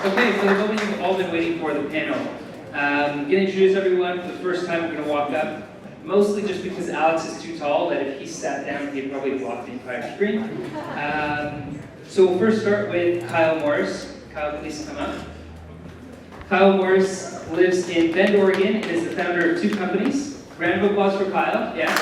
Okay, so the moment you've all been waiting for, the panel. I'm going to introduce everyone. For the first time, we're going to walk up, mostly just because Alex is too tall, that if he sat down, he'd probably block the entire screen. So we'll first start with Kyle Morris. Kyle, please come up. Kyle Morris lives in Bend, Oregon, and is the founder of 2 companies. Round of applause for Kyle. Yeah.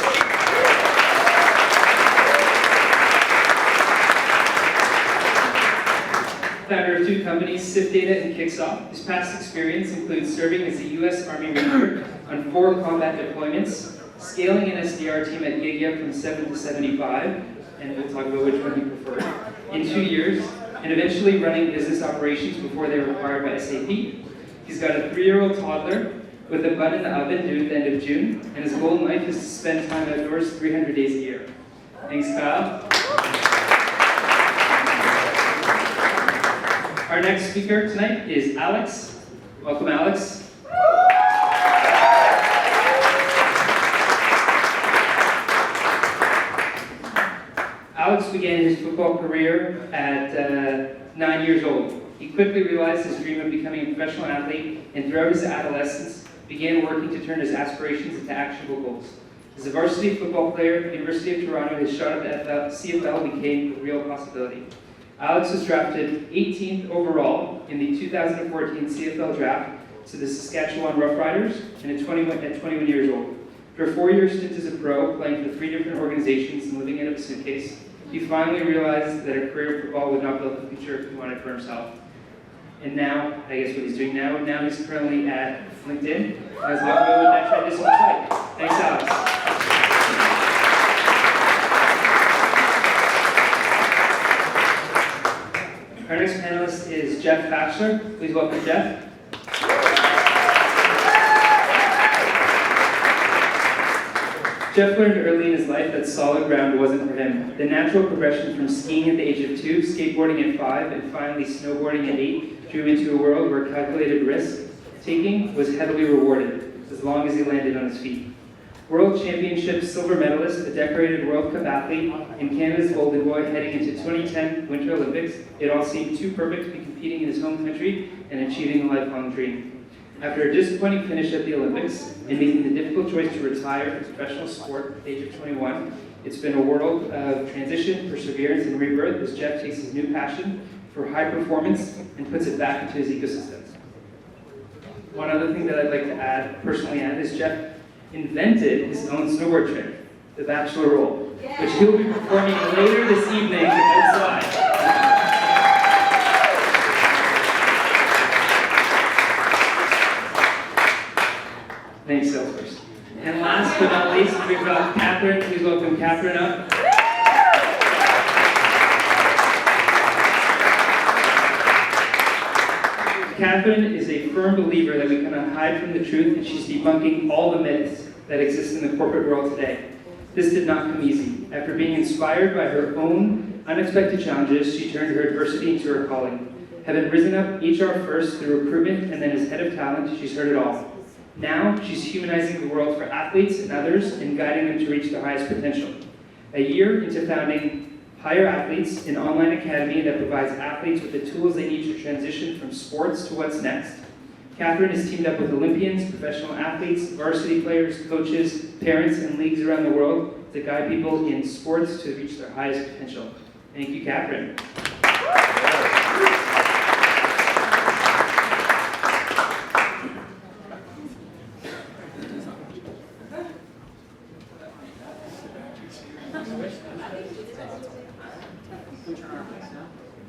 Founder of 2 companies, Sift Data and Kicksoft. His past experience includes serving as a U.S. Army Ranger on 4 combat deployments, scaling an SDR team at Giga from 7 to 75, and we'll talk about which one he preferred, in 2 years, and eventually running business operations before they were acquired by SAP. He's got a 3-year-old toddler with a bun in the oven due at the end of June, and his goal in life is to spend time outdoors 300 days a year. Thanks, Kyle. Our next speaker tonight is Alex. Welcome, Alex. Alex began his football career at 9 years old. He quickly realized his dream of becoming a professional athlete, and throughout his adolescence, began working to turn his aspirations into actionable goals. As a varsity football player, University of Toronto, his shot at the CFL became a real possibility. Alex was drafted 18th overall in the 2014 CFL draft to the Saskatchewan Roughriders and at 21 years old. After a 4-year stint as a pro, playing for 3 different organizations and living in a suitcase, he finally realized that a career in football would not build the future he wanted for himself. And now, I guess what he's doing now he's currently at LinkedIn. Let's talk about what that transition looks like. Thanks, Alex. Our next panelist is Jeff Batchelor. Please welcome Jeff. Jeff learned early in his life that solid ground wasn't for him. The natural progression from skiing at the age of 2, skateboarding at 5, and finally snowboarding at 8 drew him into a world where calculated risk-taking was heavily rewarded, as long as he landed on his feet. World Championship silver medalist, a decorated World Cup athlete, and Canada's golden boy heading into 2010 Winter Olympics, it all seemed too perfect to be competing in his home country and achieving a lifelong dream. After a disappointing finish at the Olympics and making the difficult choice to retire from professional sport at the age of 21, it's been a world of transition, perseverance, and rebirth as Jeff takes his new passion for high performance and puts it back into his ecosystem. One other thing that I'd like to personally add, is Jeff invented his own snowboard trick, the Bachelor Roll, which he'll be performing later this evening outside. Thanks, Salesforce. And last but not least, we've got Catherine. Please welcome Catherine up. Catherine is a firm believer that we cannot hide from the truth, and she's debunking all the myths that exist in the corporate world today. This did not come easy. After being inspired by her own unexpected challenges, she turned her adversity into her calling. Having risen up HR first through recruitment and then as head of talent, she's heard it all. Now, she's humanizing the world for athletes and others and guiding them to reach their highest potential. A year into founding Hire Athletes, an online academy that provides athletes with the tools they need to transition from sports to what's next, Catherine has teamed up with Olympians, professional athletes, varsity players, coaches, parents, and leagues around the world to guide people in sports to reach their highest potential. Thank you, Catherine.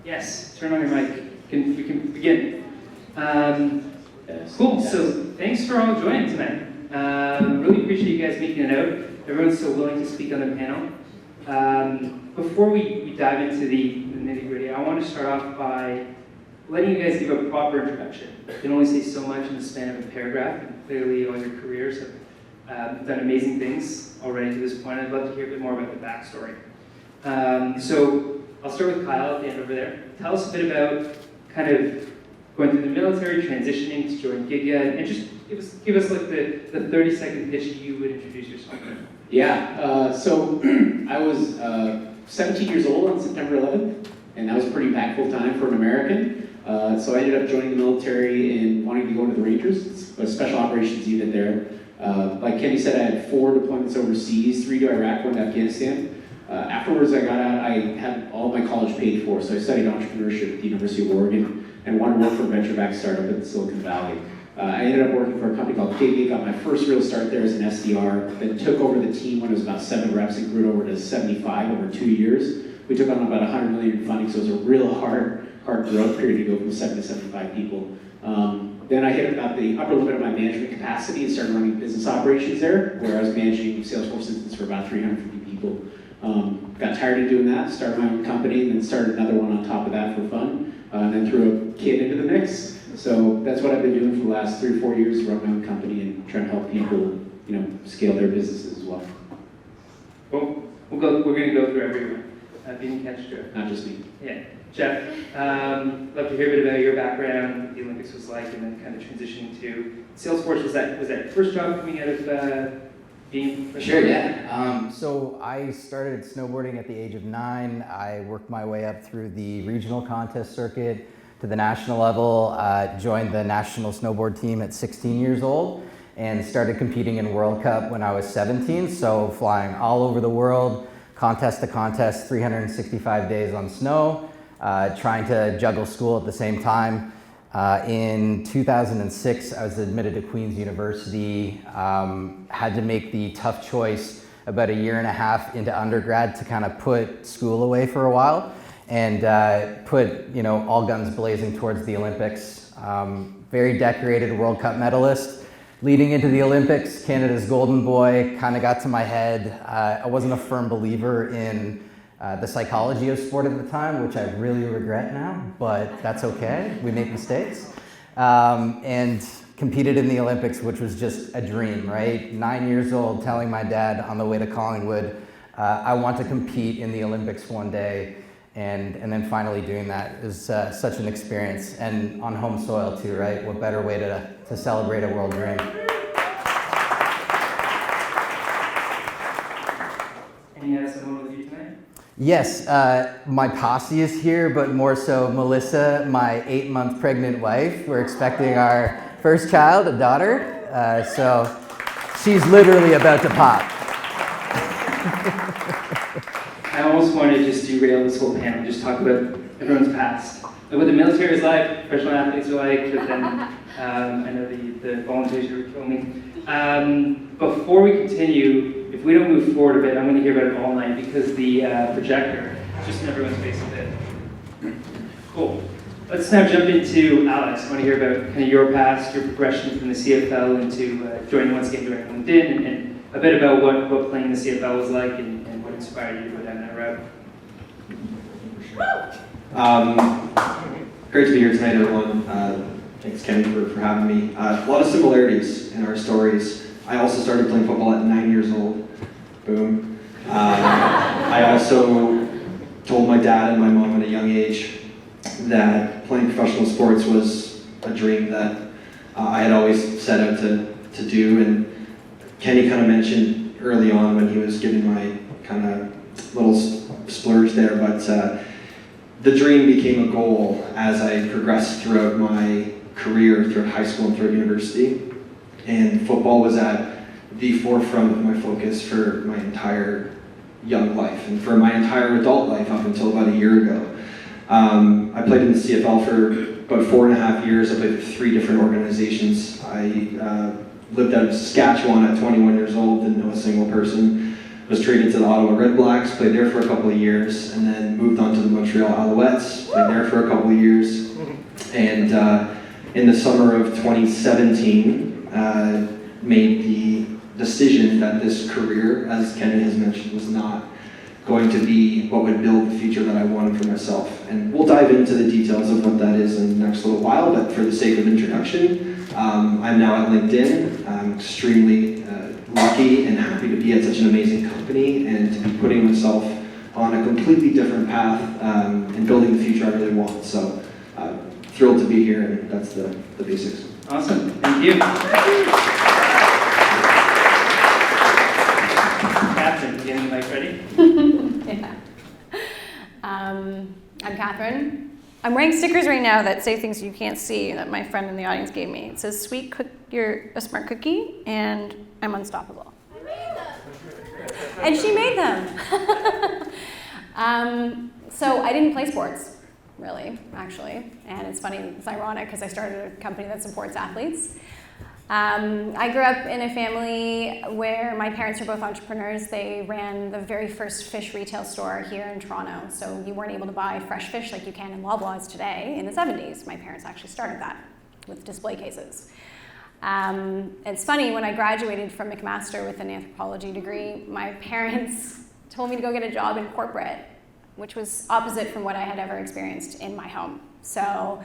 Yes, turn on your mic. We can begin. Cool, so thanks for all joining tonight. Really appreciate you guys making it out. Everyone's so willing to speak on the panel. Before we dive into the nitty-gritty, I want to start off by letting you guys give a proper introduction. You can only say so much in the span of a paragraph, and clearly all your careers have done amazing things already to this point. I'd love to hear a bit more about the backstory. So I'll start with Kyle at the end over there. Tell us a bit about kind of going through the military, transitioning to join Giga, and just give us like the 30-second pitch you would introduce yourself with. Yeah, so I was 17 years old on September 11th, and that was a pretty impactful time for an American. So I ended up joining the military and wanting to go into the Rangers. It's a special operations unit there. Like Kenny said, I had 4 deployments overseas, 3 to Iraq, 1 to Afghanistan. Afterwards, I got out, I had all my college paid for, so I studied entrepreneurship at the University of Oregon and wanted to work for a venture-backed startup in Silicon Valley. I ended up working for a company called KV, got my first real start there as an SDR, then took over the team when it was about 7 reps and grew it over to 75 over 2 years. We took on about 100 million in funding, so it was a real hard growth period to go from 7 to 75 people. Then I hit about the upper limit of my management capacity and started running business operations there, where I was managing Salesforce instances for about 350 people. Got tired of doing that, started my own company, and then started another one on top of that for fun, and then threw a kid into the mix. So that's what I've been doing for the last 3 or 4 years, run my own company and trying to help people, scale their businesses as well. Cool. We're going to go through everyone. If you didn't catch Joe. Not just me. Yeah. Jeff, love to hear a bit about your background, what the Olympics was like, and then kind of transitioning to Salesforce. Was that your first job coming out of being? Sure, yeah. So I started snowboarding at the age of 9. I worked my way up through the regional contest circuit to the national level, joined the national snowboard team at 16 years old, and started competing in World Cup when I was 17, so flying all over the world, contest to contest, 365 days on snow, trying to juggle school at the same time. In 2006, I was admitted to Queen's University, had to make the tough choice about a year and a half into undergrad to kind of put school away for a while and put all guns blazing towards the Olympics. Very decorated World Cup medalist. Leading into the Olympics, Canada's golden boy kind of got to my head. I wasn't a firm believer in the psychology of sport at the time, which I really regret now, but that's okay. We make mistakes. And competed in the Olympics, which was just a dream, right? 9 years old, telling my dad on the way to Collingwood, I want to compete in the Olympics one day. And then finally doing that is such an experience, and on home soil too, right? What better way to celebrate a world dream? And you have someone with you tonight? Yes, my posse is here, but more so Melissa, my 8-month pregnant wife. We're expecting our first child, a daughter, so she's literally about to pop. I almost want to just derail this whole panel and just talk about everyone's past. Like what the military is like, professional athletes are like, but then I know the volunteers who are filming. Before we continue, if we don't move forward a bit, I'm going to hear about it all night because the projector is just in everyone's face a bit. Cool. Let's now jump into Alex. I want to hear about kind of your past, your progression from the CFL into joining LinkedIn, and a bit about what playing in the CFL was like and what inspired you to go down that route. Great to be here tonight, everyone. Thanks, Kenny, for having me. A lot of similarities in our stories. I also started playing football at 9 years old. Boom. I also told my dad and my mom at a young age that playing professional sports was a dream that I had always set out to do. And Kenny kind of mentioned early on when he was giving my kind of little splurge there, but the dream became a goal as I progressed throughout my career, throughout high school and throughout university. And football was at the forefront of my focus for my entire young life and for my entire adult life up until about a year ago. I played in the CFL for about 4.5 years. I played for 3 different organizations. I lived out of Saskatchewan at 21 years old, didn't know a single person. Was traded to the Ottawa Red Blacks, played there for a couple of years, and then moved on to the Montreal Alouettes, played there for a couple of years. And in the summer of 2017, made the decision that this career, as Kenny has mentioned, was not going to be what would build the future that I wanted for myself. And we'll dive into the details of what that is in the next little while, but for the sake of introduction, I'm now at LinkedIn. I'm extremely lucky and happy to be at such an amazing company and to be putting myself on a completely different path and building the future I really want. So thrilled to be here, and that's the basics. Awesome, thank you. Catherine, getting the mic ready? Yeah. I'm Catherine. I'm wearing stickers right now that say things you can't see that my friend in the audience gave me. It says, you're a smart cookie, and I'm unstoppable. I made them. And she made them. So I didn't play sports, really, actually. And it's funny, it's ironic, because I started a company that supports athletes. I grew up in a family where my parents are both entrepreneurs. They ran the very first fish retail store here in Toronto. So you weren't able to buy fresh fish like you can in Loblaws today in the 70s. My parents actually started that with display cases. It's funny, when I graduated from McMaster with an anthropology degree, my parents told me to go get a job in corporate, which was opposite from what I had ever experienced in my home. So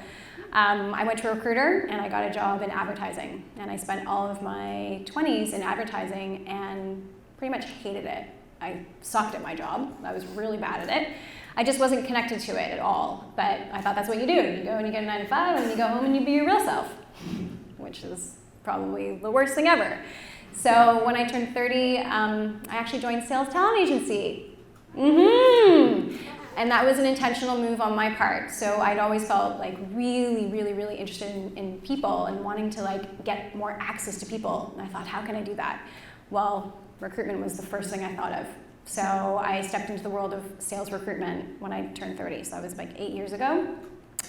I went to a recruiter and I got a job in advertising. And I spent all of my 20s in advertising and pretty much hated it. I sucked at my job. I was really bad at it. I just wasn't connected to it at all. But I thought that's what you do. You go and you get a 9 to 5 and then you go home and you be your real self, which is probably the worst thing ever. So when I turned 30, I actually joined Sales Talent Agency. And that was an intentional move on my part. So I'd always felt like really, really, really interested in people and wanting to like get more access to people. And I thought, how can I do that? Well, recruitment was the first thing I thought of. So I stepped into the world of sales recruitment when I turned 30. So that was like 8 years ago.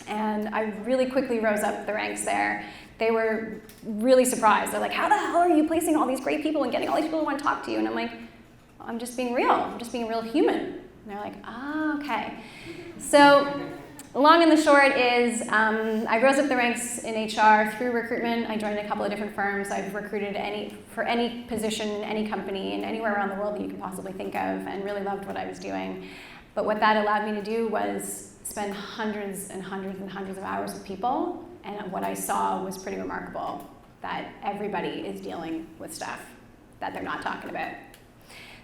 And I really quickly rose up the ranks there. They were really surprised. They're like, how the hell are you placing all these great people and getting all these people who want to talk to you? And I'm like, I'm just being real. I'm just being a real human. And they're like, okay. So long and the short is I rose up the ranks in HR through recruitment. I joined a couple of different firms. I've recruited for any position in any company and anywhere around the world that you could possibly think of, and really loved what I was doing. But what that allowed me to do was spend hundreds and hundreds and hundreds of hours with people, and what I saw was pretty remarkable, that everybody is dealing with stuff that they're not talking about.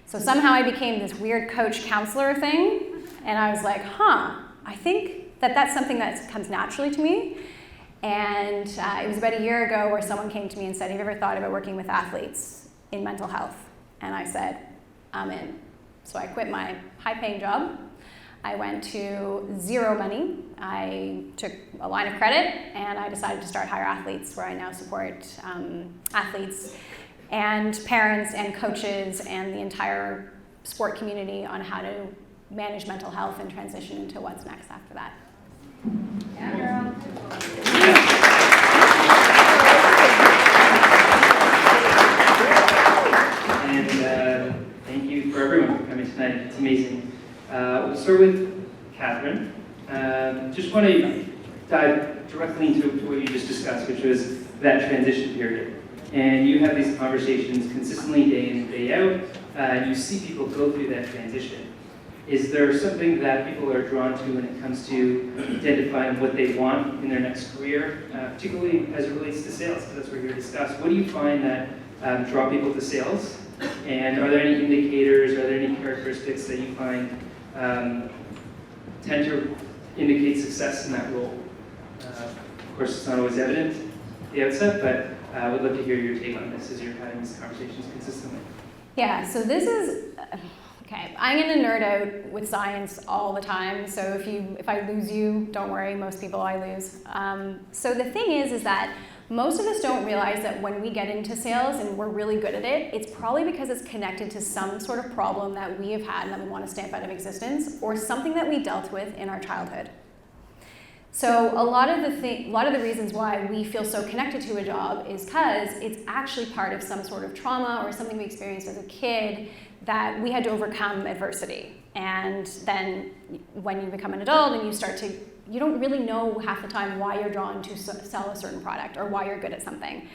So somehow I became this weird coach counselor thing, and I was like, I think that that's something that comes naturally to me. And it was about a year ago where someone came to me and said, have you ever thought about working with athletes in mental health? And I said, I'm in. So I quit my high-paying job. I went to zero money. I took a line of credit, and I decided to start Hire Athletes, where I now support athletes and parents and coaches and the entire sport community on how to manage mental health and transition into what's next after that. Yeah, girl. And thank you for everyone for coming tonight. It's amazing. We'll start with Catherine. Just want to dive directly into what you just discussed, which was that transition period. And you have these conversations consistently day in and day out, and you see people go through that transition. Is there something that people are drawn to when it comes to identifying what they want in their next career, particularly as it relates to sales? Because that's what we're here to discuss. What do you find that draw people to sales? And are there any indicators, are there any characteristics that you find tend to indicate success in that role? Of course, it's not always evident at the outset, but I would love to hear your take on this as you're having these conversations consistently. Yeah, so this is, okay, I'm going to nerd out with science all the time, so if I lose you, don't worry, most people I lose. So the thing is that most of us don't realize that when we get into sales and we're really good at it, it's probably because it's connected to some sort of problem that we have had and that we want to stamp out of existence, or something that we dealt with in our childhood. So a lot of the reasons why we feel so connected to a job is because it's actually part of some sort of trauma or something we experienced as a kid that we had to overcome adversity. And then when you become an adult and you don't really know half the time why you're drawn to sell a certain product or why you're good at something.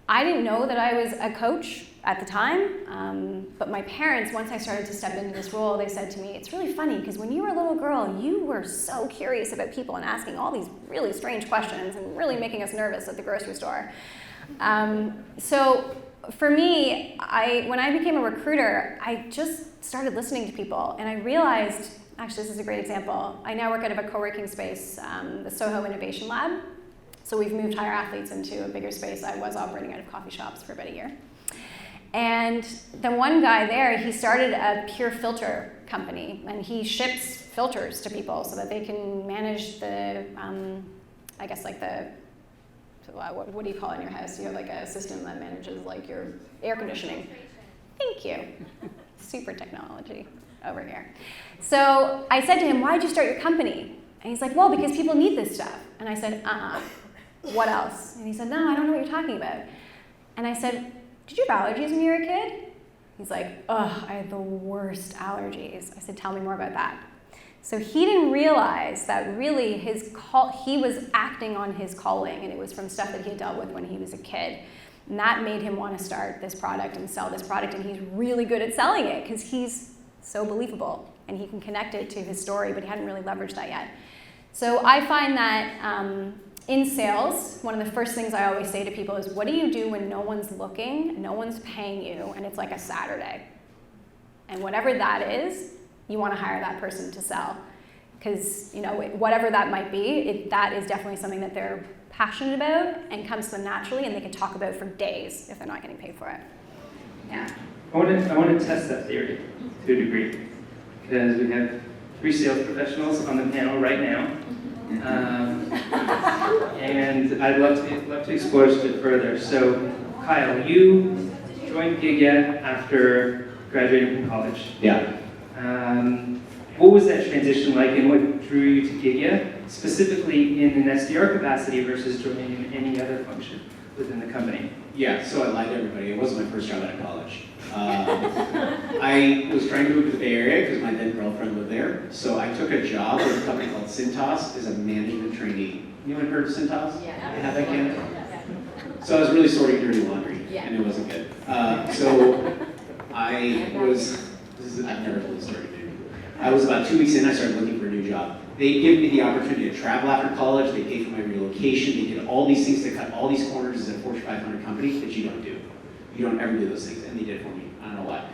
I didn't know that I was a coach at the time, but my parents, once I started to step into this role, they said to me, it's really funny because when you were a little girl, you were so curious about people and asking all these really strange questions and really making us nervous at the grocery store. So for me, when I became a recruiter, I just started listening to people, and I realized, actually this is a great example, I now work out of a co-working space, the Soho Innovation Lab. So we've moved Hire Athletes into a bigger space. I was operating out of coffee shops for about a year. And the one guy there, he started a pure filter company, and he ships filters to people so that they can manage the, I guess like the, what do you call it in your house? You have like a system that manages like your air conditioning. Thank you. Super technology over here. So I said to him, why'd you start your company? And he's like, well, because people need this stuff. And I said, what else? And he said, no, I don't know what you're talking about. And I said, did you have allergies when you were a kid? He's like, ugh, I had the worst allergies. I said, tell me more about that. So he didn't realize that really he was acting on his calling, and it was from stuff that he had dealt with when he was a kid. And that made him want to start this product and sell this product, and he's really good at selling it because he's so believable, and he can connect it to his story, but he hadn't really leveraged that yet. So I find that in sales, one of the first things I always say to people is, what do you do when no one's looking, no one's paying you, and it's like a Saturday? And whatever that is, you want to hire that person to sell. Because whatever that might be, that is definitely something that they're passionate about and comes to them naturally, and they can talk about for days if they're not getting paid for it. Yeah. I want to test that theory to a degree, because we have 3 sales professionals on the panel right now. And I'd love to explore this a bit further. So, Kyle, you joined Gigya after graduating from college. Yeah. What was that transition like, and what drew you to Gigya, specifically in an SDR capacity versus joining in any other function within the company? Yeah, so I lied to everybody. It wasn't my first job out of college. I was trying to move to the Bay Area because my then girlfriend lived there. So I took a job with a company called Cintas as a management trainee. Anyone heard of Cintas? Yeah. They have that Canada? So I was really sorting dirty laundry, and it wasn't good. So I've never really started dirty. I was about 2 weeks in, I started looking for a new job. They gave me the opportunity to travel after college, they paid for my relocation, they did all these things to cut all these corners as a Fortune 500 company that you don't do. You don't ever do those things, and they did it for me. I don't know why.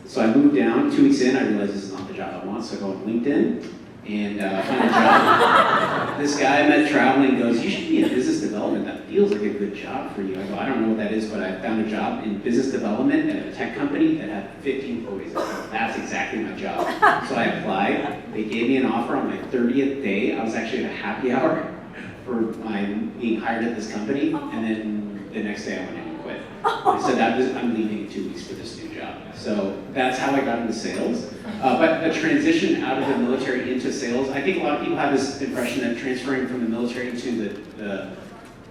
So I moved down, 2 weeks in, I realized this is not the job I want, so I go on LinkedIn and find a job. This guy I met traveling goes, you should be in business development, that feels like a good job for you. I go, I don't know what that is, but I found a job in business development at a tech company that had 50 employees. I go, that's exactly my job. So I applied, they gave me an offer on my 30th day. I was actually at a happy hour for my being hired at this company, and then the next day I went in and quit. I said, I'm leaving in 2 weeks for this new job. So that's how I got into sales. But the transition out of the military into sales, I think a lot of people have this impression that transferring from the military to the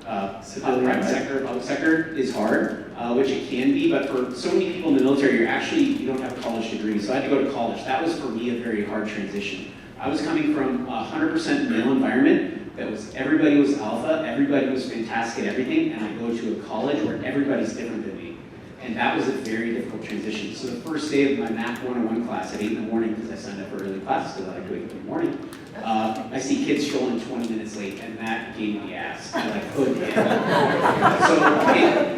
private sector, public sector is hard, which it can be, but for so many people in the military, you don't have a college degree, so I had to go to college. That was for me a very hard transition. I was coming from a 100% male environment that was, everybody was alpha, everybody was fantastic at everything, and I go to a college where everybody's different than me. And that was a very difficult transition. So the first day of my Math 101 class at 8 in the morning, because I signed up for early classes because I like to wake up in the morning, I see kids strolling 20 minutes late, and that gave me the ass. I couldn't handle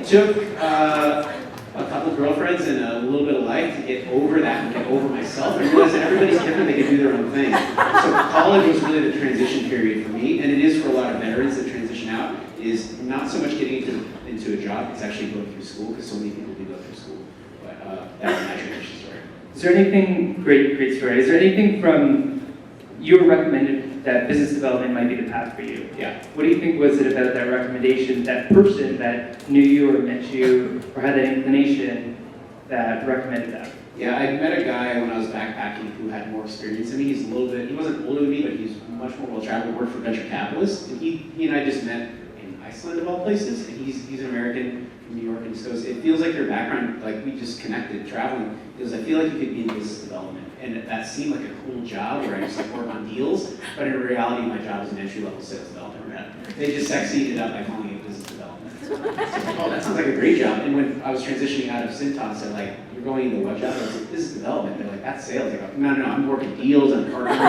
it. So it took a couple girlfriends and a little bit of life to get over that and get over myself. I realized that everybody's different, they can do their own thing. So college was really the transition period for me, and it is for a lot of veterans that transition out, is not so much getting into a job, it's actually going through school, because so many people do go through school. But that was my transition story. Is there anything, great story, is there anything from, you were recommended that business development might be the path for you? Yeah. What do you think was it about that recommendation, that person that knew you or met you or had that inclination that recommended that? Yeah, I met a guy when I was backpacking who had more experience than me. He wasn't older than me, but he's much more well-traveled, worked for venture capitalists. And he and I just met in Iceland of all places, and he's an American from New York, and he goes, it feels like your background, like we just connected traveling. He goes, I feel like you could be in business development. And that seemed like a cool job where I just work on deals, but in reality, my job is an entry-level sales development rep. They just sexied it up by calling it business development. So, oh, that sounds like a great job. And when I was transitioning out of Cintas, they're like, you're going into what job? I was like, business development. They're like, that's sales. I go, no, I'm working deals, I'm partnering with people.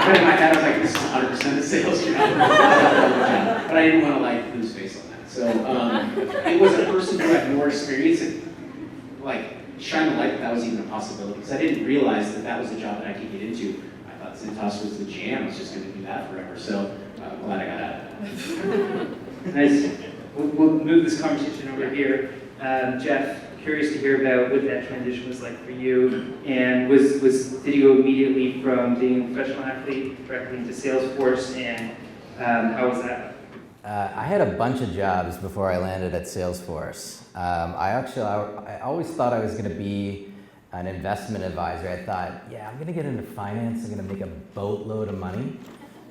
But in my head, I was like, this is 100% a sales job. But I didn't want to lose face on that. So it was a person who had more experience and shine a light that was even a possibility, because I didn't realize that was a job that I could get into. I thought Cintas was the jam. I was just going to do that forever. So I'm glad I got out of that. Nice. We'll move this conversation over here. Jeff, curious to hear about what that transition was like for you. And did you go immediately from being a professional athlete directly into Salesforce, and how was that? I had a bunch of jobs before I landed at Salesforce. I always thought I was going to be an investment advisor. I thought, yeah, I'm going to get into finance. I'm going to make a boatload of money.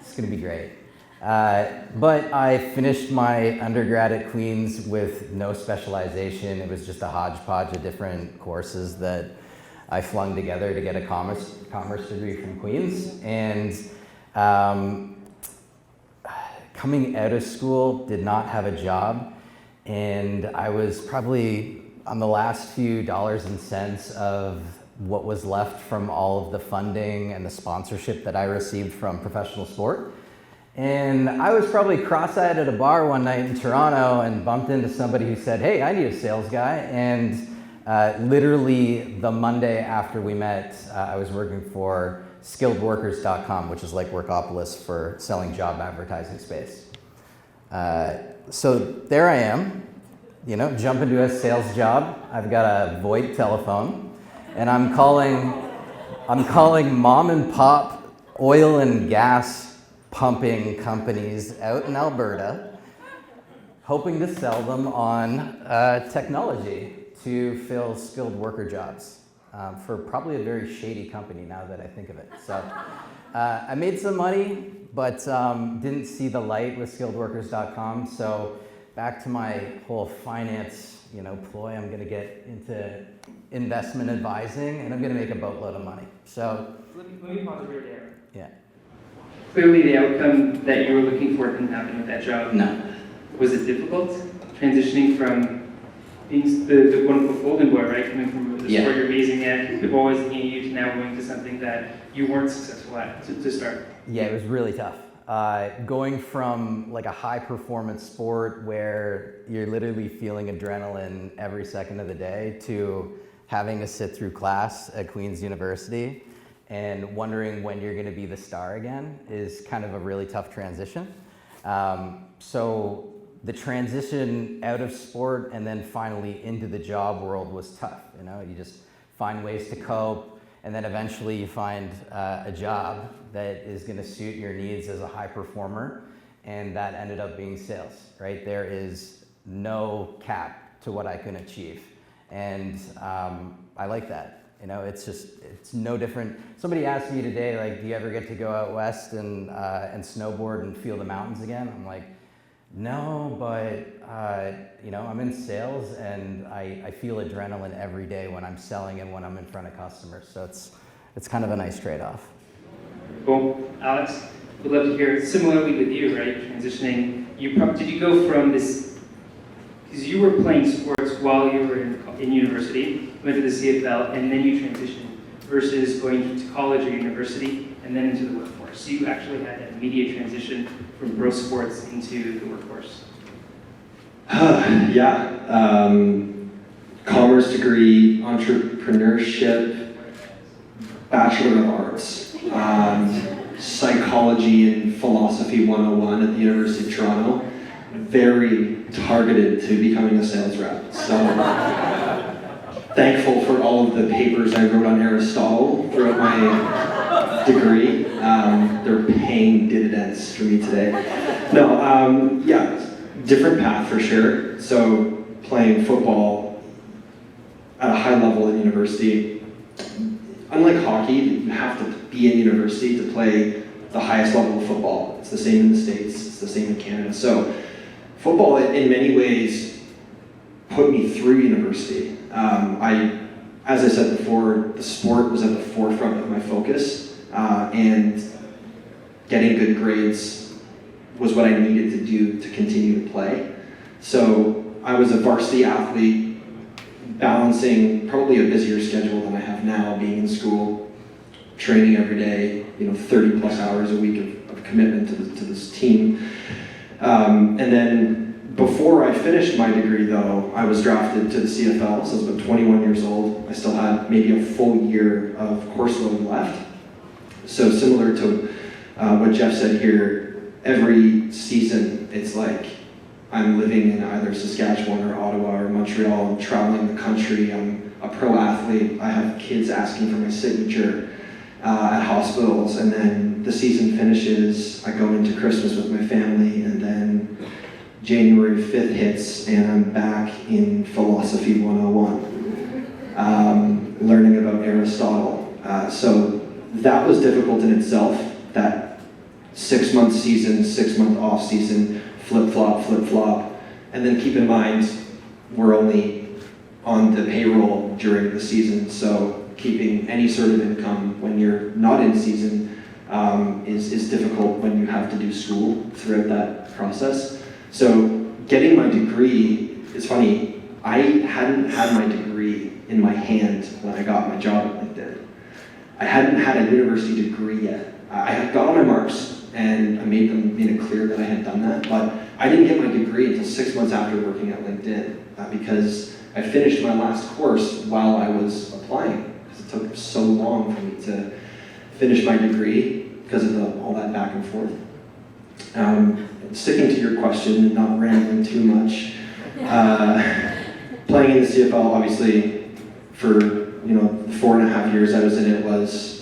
It's going to be great. But I finished my undergrad at Queen's with no specialization. It was just a hodgepodge of different courses that I flung together to get a commerce degree from Queen's. And coming out of school, did not have a job, and I was probably on the last few dollars and cents of what was left from all of the funding and the sponsorship that I received from professional sport. And I was probably cross-eyed at a bar one night in Toronto and bumped into somebody who said, hey, I need a sales guy. And literally the Monday after we met, I was working for SkilledWorkers.com, which is like Workopolis for selling job advertising space. So there I am, jump into a sales job. I've got a VoIP telephone, and I'm calling mom and pop oil and gas pumping companies out in Alberta, hoping to sell them on technology to fill skilled worker jobs. For probably a very shady company now that I think of it. So I made some money, but didn't see the light with SkilledWorkers.com. So back to my whole finance, ploy. I'm going to get into investment advising, and I'm going to make a boatload of money. So Let me pause right there. yeah. Clearly, the outcome that you were looking for didn't happen with that job. No. Was it difficult transitioning from being the wonderful golden boy, right? Coming from the sport you're amazing at, people always looking at you, to now going to something that you weren't successful at to start? Yeah, it was really tough. Going from like a high performance sport where you're literally feeling adrenaline every second of the day to having to sit through class at Queen's University and wondering when you're going to be the star again is kind of a really tough transition. So the transition out of sport and then finally into the job world was tough. You just find ways to cope, and then eventually you find a job that is going to suit your needs as a high performer, and that ended up being sales, right? There is no cap to what I can achieve, and I like that. It's no different. Somebody asked me today, like, do you ever get to go out west and snowboard and feel the mountains again? I'm like, no, but I'm in sales, and I feel adrenaline every day when I'm selling and when I'm in front of customers. So it's kind of a nice trade-off. Cool. Alex, would love to hear similarly with you, right? Transitioning, did you go from this, because you were playing sports while you were in university, went to the CFL, and then you transitioned, versus going to college or university and then into the workforce. So you actually had that immediate transition from pro sports into the workforce. Yeah. Commerce degree, entrepreneurship, Bachelor of Arts, psychology and philosophy 101 at the University of Toronto. Very targeted to becoming a sales rep. So thankful for all of the papers I wrote on Aristotle throughout my degree. They're paying dividends for me today. No, yeah, different path for sure. So playing football at a high level in university. Unlike hockey, you have to be in university to play the highest level of football. It's the same in the States, it's the same in Canada. So football in many ways put me through university. As I said before, the sport was at the forefront of my focus, and getting good grades was what I needed to do to continue to play. So I was a varsity athlete, balancing probably a busier schedule than I have now, being in school, training every day, 30 plus hours a week of commitment to this team. And then before I finished my degree, though, I was drafted to the CFL, so I was about 21 years old. I still had maybe a full year of course load left. So similar to what Jeff said here, every season it's like I'm living in either Saskatchewan or Ottawa or Montreal. I'm traveling the country. I'm a pro athlete. I have kids asking for my signature at hospitals, and then the season finishes. I go into Christmas with my family, and then January 5th hits, and I'm back in Philosophy 101, learning about Aristotle. So that was difficult in itself, that 6-month season, 6-month off season, flip-flop. And then keep in mind, we're only on the payroll during the season, so keeping any sort of income when you're not in season is difficult when you have to do school throughout that process. So getting my degree, it's funny, I hadn't had my degree in my hand when I got my job at LinkedIn. I hadn't had a university degree yet. I had got all my marks, and I made it clear that I had done that, but I didn't get my degree until 6 months after working at LinkedIn because I finished my last course while I was applying, because it took so long for me to finish my degree because of all that back and forth. Sticking to your question and not rambling too much, playing in the CFL, obviously, for the 4.5 years I was in it was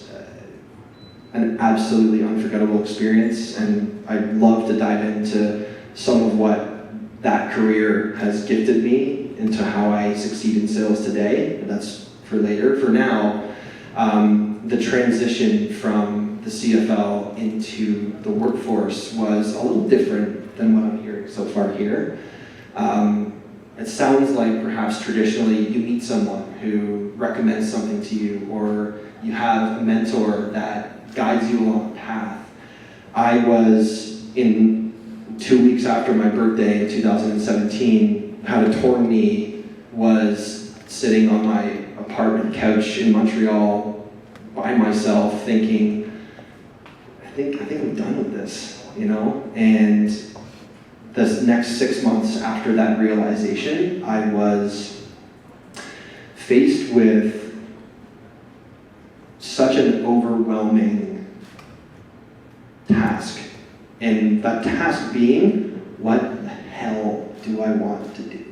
an absolutely unforgettable experience, and I'd love to dive into some of what that career has gifted me into how I succeed in sales today, but that's for later. For now, the transition from the CFL into the workforce was a little different than what I'm hearing so far here. It sounds like perhaps traditionally you meet someone who recommends something to you, or you have a mentor that guides you along a path. I was, in 2 weeks after my birthday in 2017, had a torn knee, was sitting on my apartment couch in Montreal by myself thinking, I think I'm done with this, And the next 6 months after that realization, I was faced with such an overwhelming task. And that task being, what the hell do I want to do?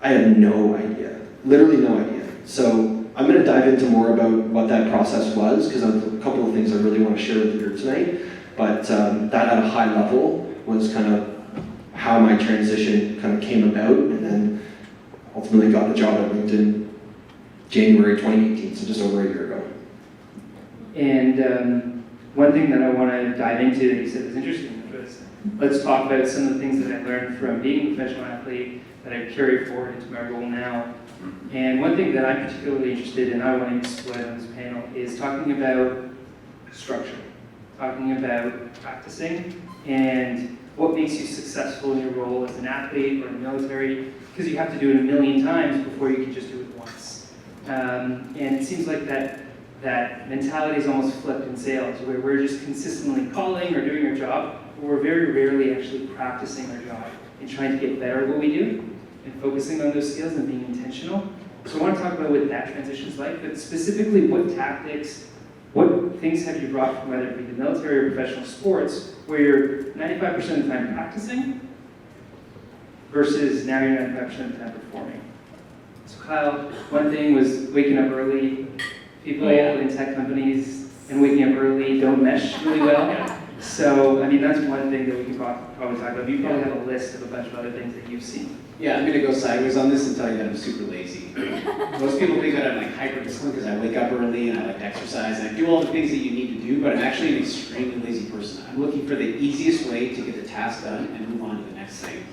I had no idea, literally no idea. So I'm going to dive into more about what that process was, because I have a couple of things I really want to share with you here tonight. But that at a high level was kind of how my transition kind of came about, and then ultimately got the job at LinkedIn January 2018, so just over a year ago. And one thing that I want to dive into that you said was interesting was, let's talk about some of the things that I learned from being a professional athlete that I carry forward into my role now. And one thing that I'm particularly interested in, I want to explore on this panel, is talking about structure, talking about practicing, and what makes you successful in your role as an athlete or in the military, because you have to do it a million times before you can just do it once. And it seems like that mentality is almost flipped in sales, where we're just consistently calling or doing our job, but we're very rarely actually practicing our job and trying to get better at what we do and focusing on those skills and being intentional. So I want to talk about what that transition is like, but specifically what tactics, what things have you brought from whether it be the military or professional sports, where you're 95% of the time practicing versus now you're 95% of the time performing. So Kyle, one thing was waking up early. People in tech companies and waking up early don't mesh really well. So, I mean, that's one thing that we can probably talk about. You probably have a list of a bunch of other things that you've seen. Yeah, I'm going to go sideways on this and tell you that I'm super lazy. Most people think that I'm like hyper-disciplined because I wake up early and I like to exercise and I do all the things that you need to do, but I'm actually an extremely lazy person. I'm looking for the easiest way to get the task done and move on to the next thing.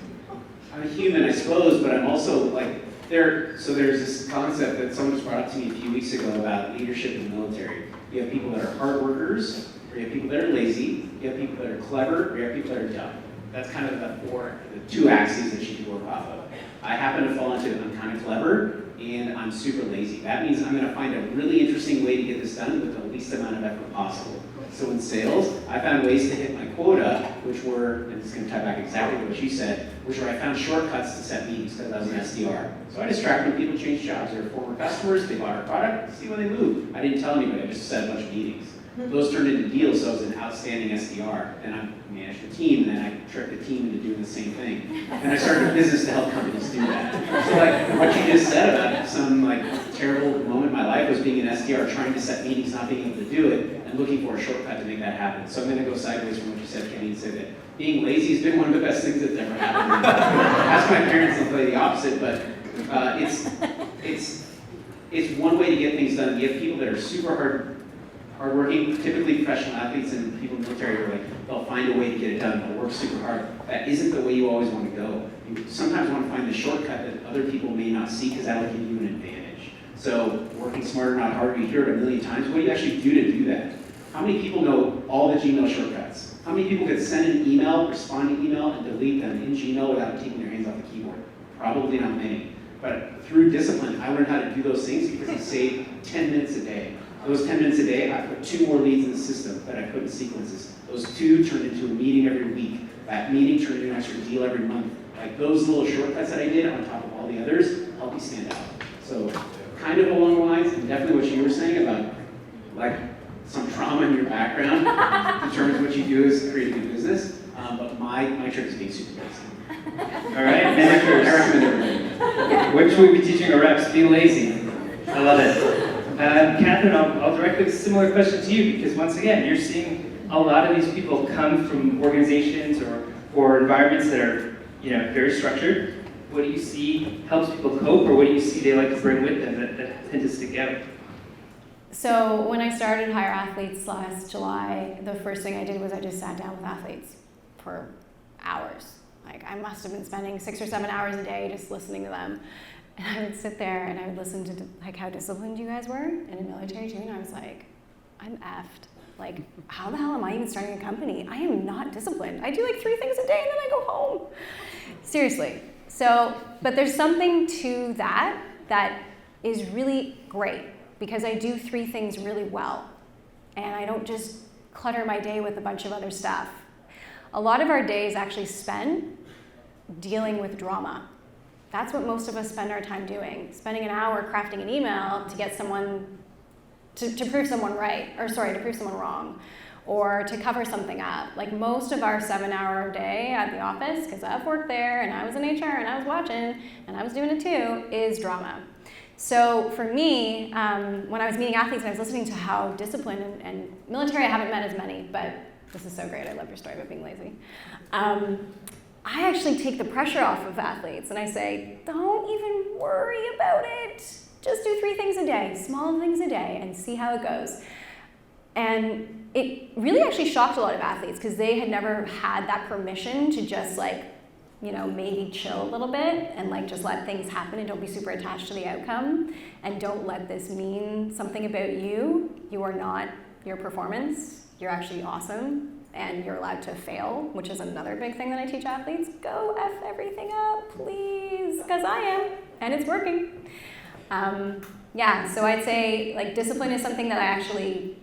I'm a human, I suppose, but I'm also like, so there's this concept that someone just brought up to me a few weeks ago about leadership in the military. You have people that are hard workers, or you have people that are lazy, you have people that are clever, or you have people that are dumb. That's kind of the two axes that you can work off of. I happen to fall into I'm kind of clever, and I'm super lazy. That means I'm going to find a really interesting way to get this done with the least amount of effort possible. So in sales, I found ways to hit my quota, which were, and this is going to tie back exactly to what you said, which were I found shortcuts to set meetings because I was an SDR. So I just tracked when people change jobs. They were former customers, they bought our product, see when they moved. I didn't tell anybody, I just set a bunch of meetings. Those turned into deals, so I was an outstanding SDR. And I managed the team, and then I tricked the team into doing the same thing. And I started a business to help companies do that. So like what you just said about some like terrible moment in my life was being an SDR, trying to set meetings, not being able to do it, and looking for a shortcut to make that happen. So I'm going to go sideways from what you said, Kenny, and say that being lazy has been one of the best things that's ever happened to me. Ask my parents, they'll play the opposite, but it's one way to get things done. You have people that are super hardworking, typically professional athletes and people in the military who are like, they'll find a way to get it done, they'll work super hard. That isn't the way you always want to go. You sometimes want to find the shortcut that other people may not see because that'll give you an advantage. So working smarter, not harder, you hear it a million times. What do you actually do to do that? How many people know all the Gmail shortcuts? How many people could send an email, respond to email, and delete them in Gmail without taking their hands off the keyboard? Probably not many. But through discipline, I learned how to do those things because it saved 10 minutes a day. Those 10 minutes a day, I put 2 more leads in the system that I put in sequences. Those 2 turned into a meeting every week. That meeting turned into an extra deal every month. Like those little shortcuts that I did on top of all the others help you stand out. So kind of along the lines, and definitely what you were saying about like some trauma in your background determines what you do as creating a business. But my trick is being super lazy. All right, managers. I recommend everybody. What should we be teaching our reps? Be lazy. I love it. Catherine, I'll direct a similar question to you because once again, you're seeing a lot of these people come from organizations or environments that are very structured. What do you see helps people cope, or what do you see they like to bring with them that tend to stick out? So when I started Hire Athletes last July, the first thing I did was I just sat down with athletes for hours. Like I must have been spending 6 or 7 hours a day just listening to them. And I would sit there and I would listen to like how disciplined you guys were in a military team, and I was like, I'm effed. Like, how the hell am I even starting a company? I am not disciplined. I do like 3 things a day and then I go home. Seriously. So, but there's something to that is really great because I do 3 things really well. And I don't just clutter my day with a bunch of other stuff. A lot of our days actually spent dealing with drama. That's what most of us spend our time doing. Spending an hour crafting an email to get someone, to prove someone right, or sorry, to prove someone wrong, or to cover something up. Like most of our 7-hour day at the office, because I've worked there and I was in HR and I was watching and I was doing it too, is drama. So for me, when I was meeting athletes and I was listening to how disciplined and military, I haven't met as many, but this is so great. I love your story about being lazy. I actually take the pressure off of athletes and I say, don't even worry about it. Just do 3 things a day, small things a day, and see how it goes. And it really actually shocked a lot of athletes because they had never had that permission to just maybe chill a little bit and just let things happen and don't be super attached to the outcome. And don't let this mean something about you. You are not your performance. You're actually awesome. And you're allowed to fail, which is another big thing that I teach athletes. Go F everything up, please, because I am, and it's working. So I'd say discipline is something that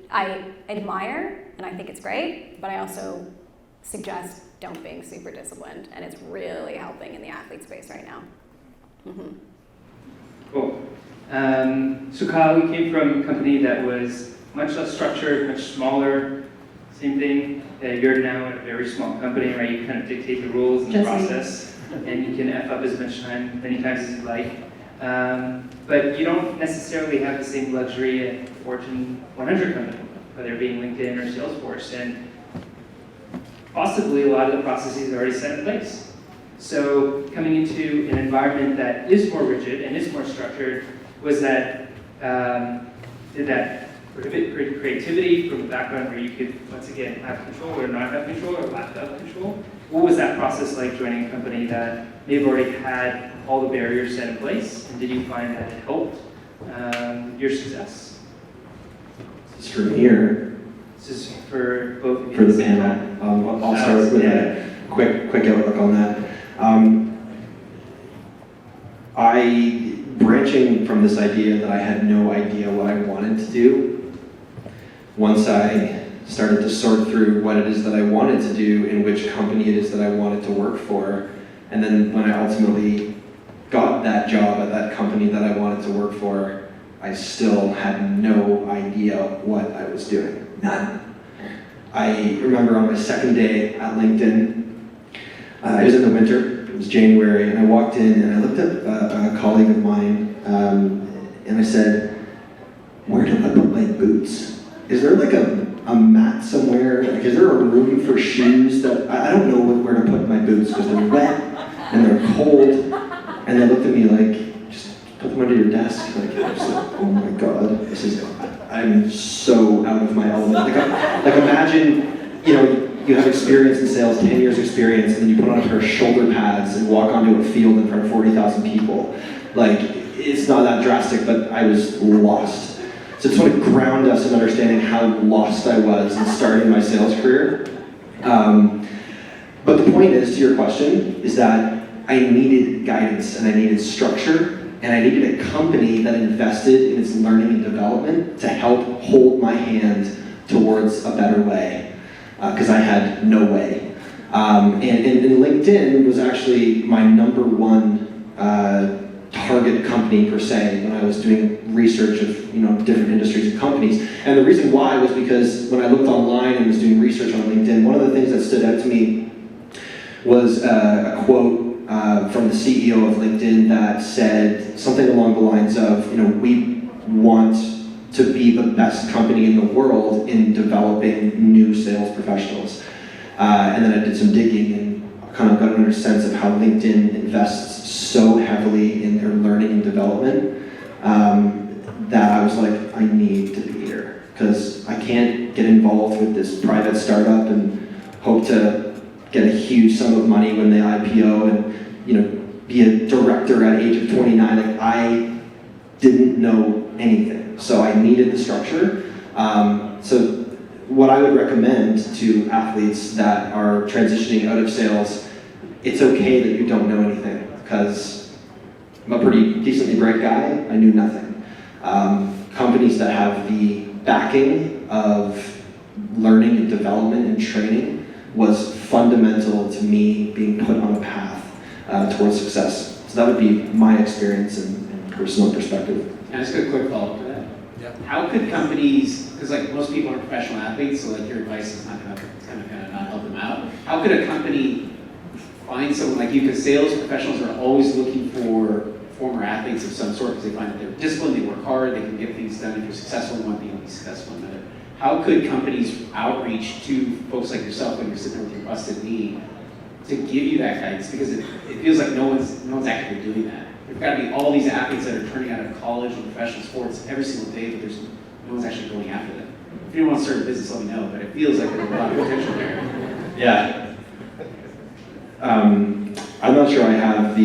I admire, and I think it's great, but I also suggest don't being super disciplined, and it's really helping in the athlete space right now. Mm-hmm. Cool. So Kyle, we came from a company that was much less structured, much smaller. Same thing. You're now in a very small company, right? You kind of dictate the rules and the process, and you can F up as many times as you like. But you don't necessarily have the same luxury at Fortune 100 company, whether it being LinkedIn or Salesforce, and possibly a lot of the processes are already set in place. So coming into an environment that is more rigid and is more structured, did that prohibit creativity from a background where you could, once again, have control or not have control or lack of control? What was that process like joining a company that may have already had all the barriers set in place? And did you find that it helped your success? This is from here. This is for both of you. For the panel. I'll start with a quick outlook on that. Branching from this idea that I had no idea what I wanted to do, once I started to sort through what it is that I wanted to do and which company it is that I wanted to work for, and then when I ultimately got that job at that company that I wanted to work for, I still had no idea what I was doing. None. I remember on my second day at LinkedIn, it was in the winter, it was January, and I walked in and I looked at a colleague of mine and I said, where do I put my boots? Is there like a mat somewhere? Like, is there a room for shoes that, I don't know where to put my boots because they're wet and they're cold. And they looked at me like, just put them under your desk. Like, I was like, oh my God, I'm so out of my element. Like imagine, you have experience in sales, 10 years experience, and then you put on a pair of shoulder pads and walk onto a field in front of 40,000 people. Like, it's not that drastic, but I was lost. So it sort of ground us in understanding how lost I was in starting my sales career. But the point is, to your question, is that I needed guidance and I needed structure and I needed a company that invested in its learning and development to help hold my hand towards a better way, because I had no way. And LinkedIn was actually my number one target company per se when I was doing research of different industries and companies. And the reason why was because when I looked online and was doing research on LinkedIn, one of the things that stood out to me was a quote from the CEO of LinkedIn that said something along the lines of, we want to be the best company in the world in developing new sales professionals. And then I did some digging and kind of got a sense of how LinkedIn invests so heavily in their learning and development that I was like, I need to be here because I can't get involved with this private startup and hope to get a huge sum of money when they IPO and be a director at age of 29. Like, I didn't know anything, so I needed the structure. So what I would recommend to athletes that are transitioning out of sales, it's okay that you don't know anything, because I'm a pretty decently bright guy, I knew nothing. Companies that have the backing of learning and development and training was fundamental to me being put on a path towards success. So that would be my experience and personal perspective. Can I ask a quick follow-up to that? Yeah. How could companies, because like most people are professional athletes, so like your advice is not going to not help them out. How could a company find someone like you? Because sales professionals are always looking for former athletes of some sort because they find that they're disciplined, they work hard, they can get things done. If you're successful in one thing, you'll be successful in another. How could companies outreach to folks like yourself when you're sitting there with your busted knee to give you that guidance? Because it feels like no one's actually doing that. There've got to be all these athletes that are turning out of college and professional sports every single day, but no one's actually going after them. If you want to start a business, let me know, but it feels like there's a lot of potential there. Yeah. I'm not sure I have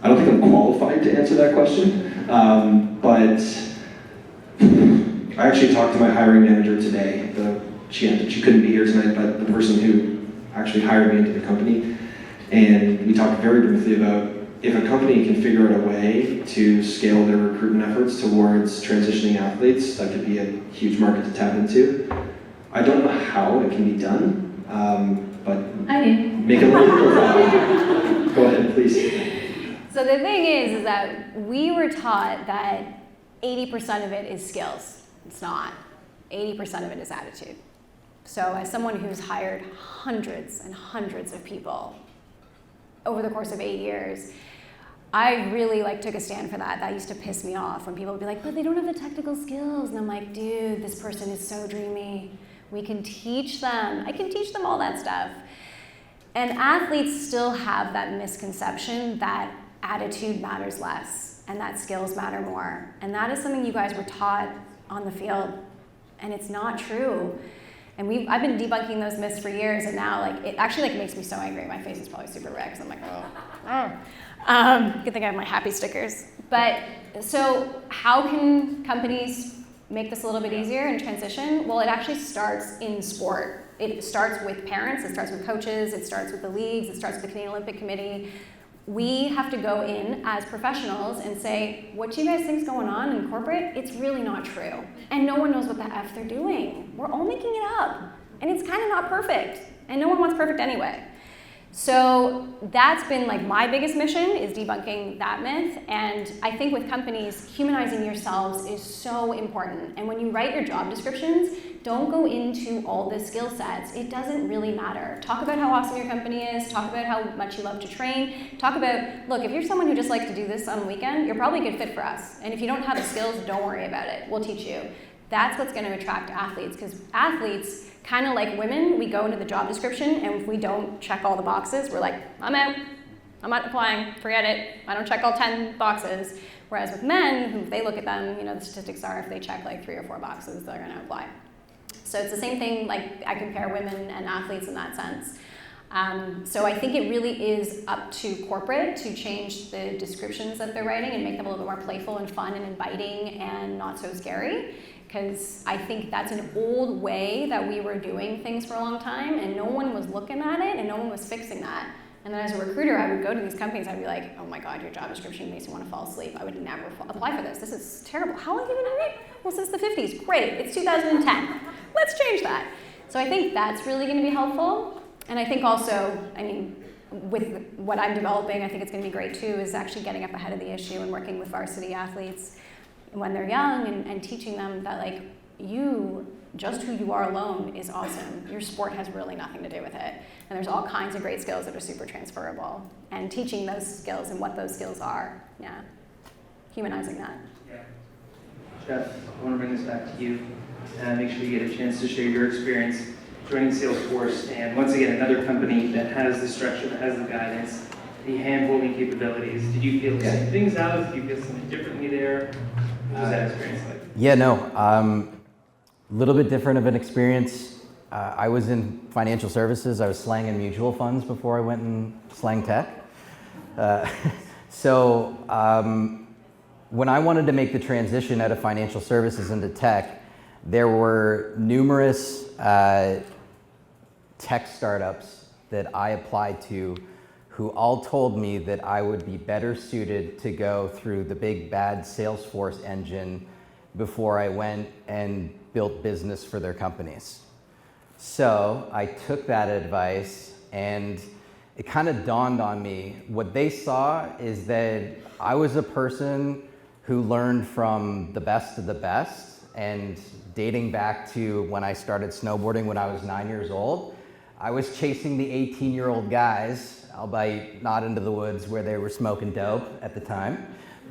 I don't think I'm qualified to answer that question, but I actually talked to my hiring manager today. She couldn't be here tonight, but the person who actually hired me into the company, and we talked very briefly about if a company can figure out a way to scale their recruitment efforts towards transitioning athletes, that could be a huge market to tap into. I don't know how it can be done, but I do. make a LinkedIn profile. Go ahead, please. So the thing is that we were taught that 80% of it is skills. It's not. 80% of it is attitude. So as someone who's hired hundreds and hundreds of people over the course of 8 years, I really took a stand for that. That used to piss me off when people would be like, but they don't have the technical skills. And I'm like, dude, this person is so dreamy. We can teach them. I can teach them all that stuff. And athletes still have that misconception that attitude matters less and that skills matter more. And that is something you guys were taught on the field, and it's not true. And I've been debunking those myths for years, and now it actually makes me so angry. My face is probably super red because I'm like, oh. Good thing I have my happy stickers. But so how can companies make this a little bit easier and transition? Well, it actually starts in sport. It starts with parents, it starts with coaches, it starts with the leagues, it starts with the Canadian Olympic Committee. We have to go in as professionals and say, what you guys think's going on in corporate, it's really not true. And no one knows what the F they're doing. We're all making it up. And it's kind of not perfect. And no one wants perfect anyway. So that's been like my biggest mission, is debunking that myth. And I think with companies, humanizing yourselves is so important. And when you write your job descriptions, don't go into all the skill sets. It doesn't really matter. Talk about how awesome your company is, talk about how much you love to train, talk about, look, if you're someone who just likes to do this on the weekend, you're probably a good fit for us. And if you don't have the skills, don't worry about it. We'll teach you. That's what's going to attract athletes, because athletes, kind of like women, we go into the job description, and if we don't check all the boxes, we're like, I'm out. I'm not applying. Forget it. I don't check all 10 boxes. Whereas with men, who if they look at them, the statistics are if they check like 3 or 4 boxes, they're going to apply. So it's the same thing. Like I compare women and athletes in that sense. So I think it really is up to corporate to change the descriptions that they're writing and make them a little bit more playful and fun and inviting and not so scary. Because I think that's an old way that we were doing things for a long time, and no one was looking at it, and no one was fixing that. And then as a recruiter, I would go to these companies, I'd be like, oh my God, your job description makes me want to fall asleep. I would never apply for this. This is terrible. How long have you been doing it? Well, since the 50s. Great, it's 2010. Let's change that. So I think that's really going to be helpful. And I think also, with what I'm developing, I think it's going to be great too, is actually getting up ahead of the issue and working with varsity athletes when they're young and teaching them that like just who you are alone is awesome. Your sport has really nothing to do with it. And there's all kinds of great skills that are super transferable. And teaching those skills and what those skills are, humanizing that. Yeah. Jeff, I want to bring this back to you. Make sure you get a chance to share your experience joining Salesforce, and once again, another company that has the structure, that has the guidance, the hand-holding capabilities. Did you feel the same things, Alex? Did you feel something differently there? What was that experience like? Yeah, no, a little bit different of an experience. I was in financial services. I was slanging mutual funds before I went and slang tech. So when I wanted to make the transition out of financial services into tech, there were numerous tech startups that I applied to who all told me that I would be better suited to go through the big bad Salesforce engine before I went and built business for their companies. So I took that advice, and it kind of dawned on me. What they saw is that I was a person who learned from the best of the best, and dating back to when I started snowboarding when I was 9 years old, I was chasing the 18-year-old guys, albeit not into the woods where they were smoking dope at the time,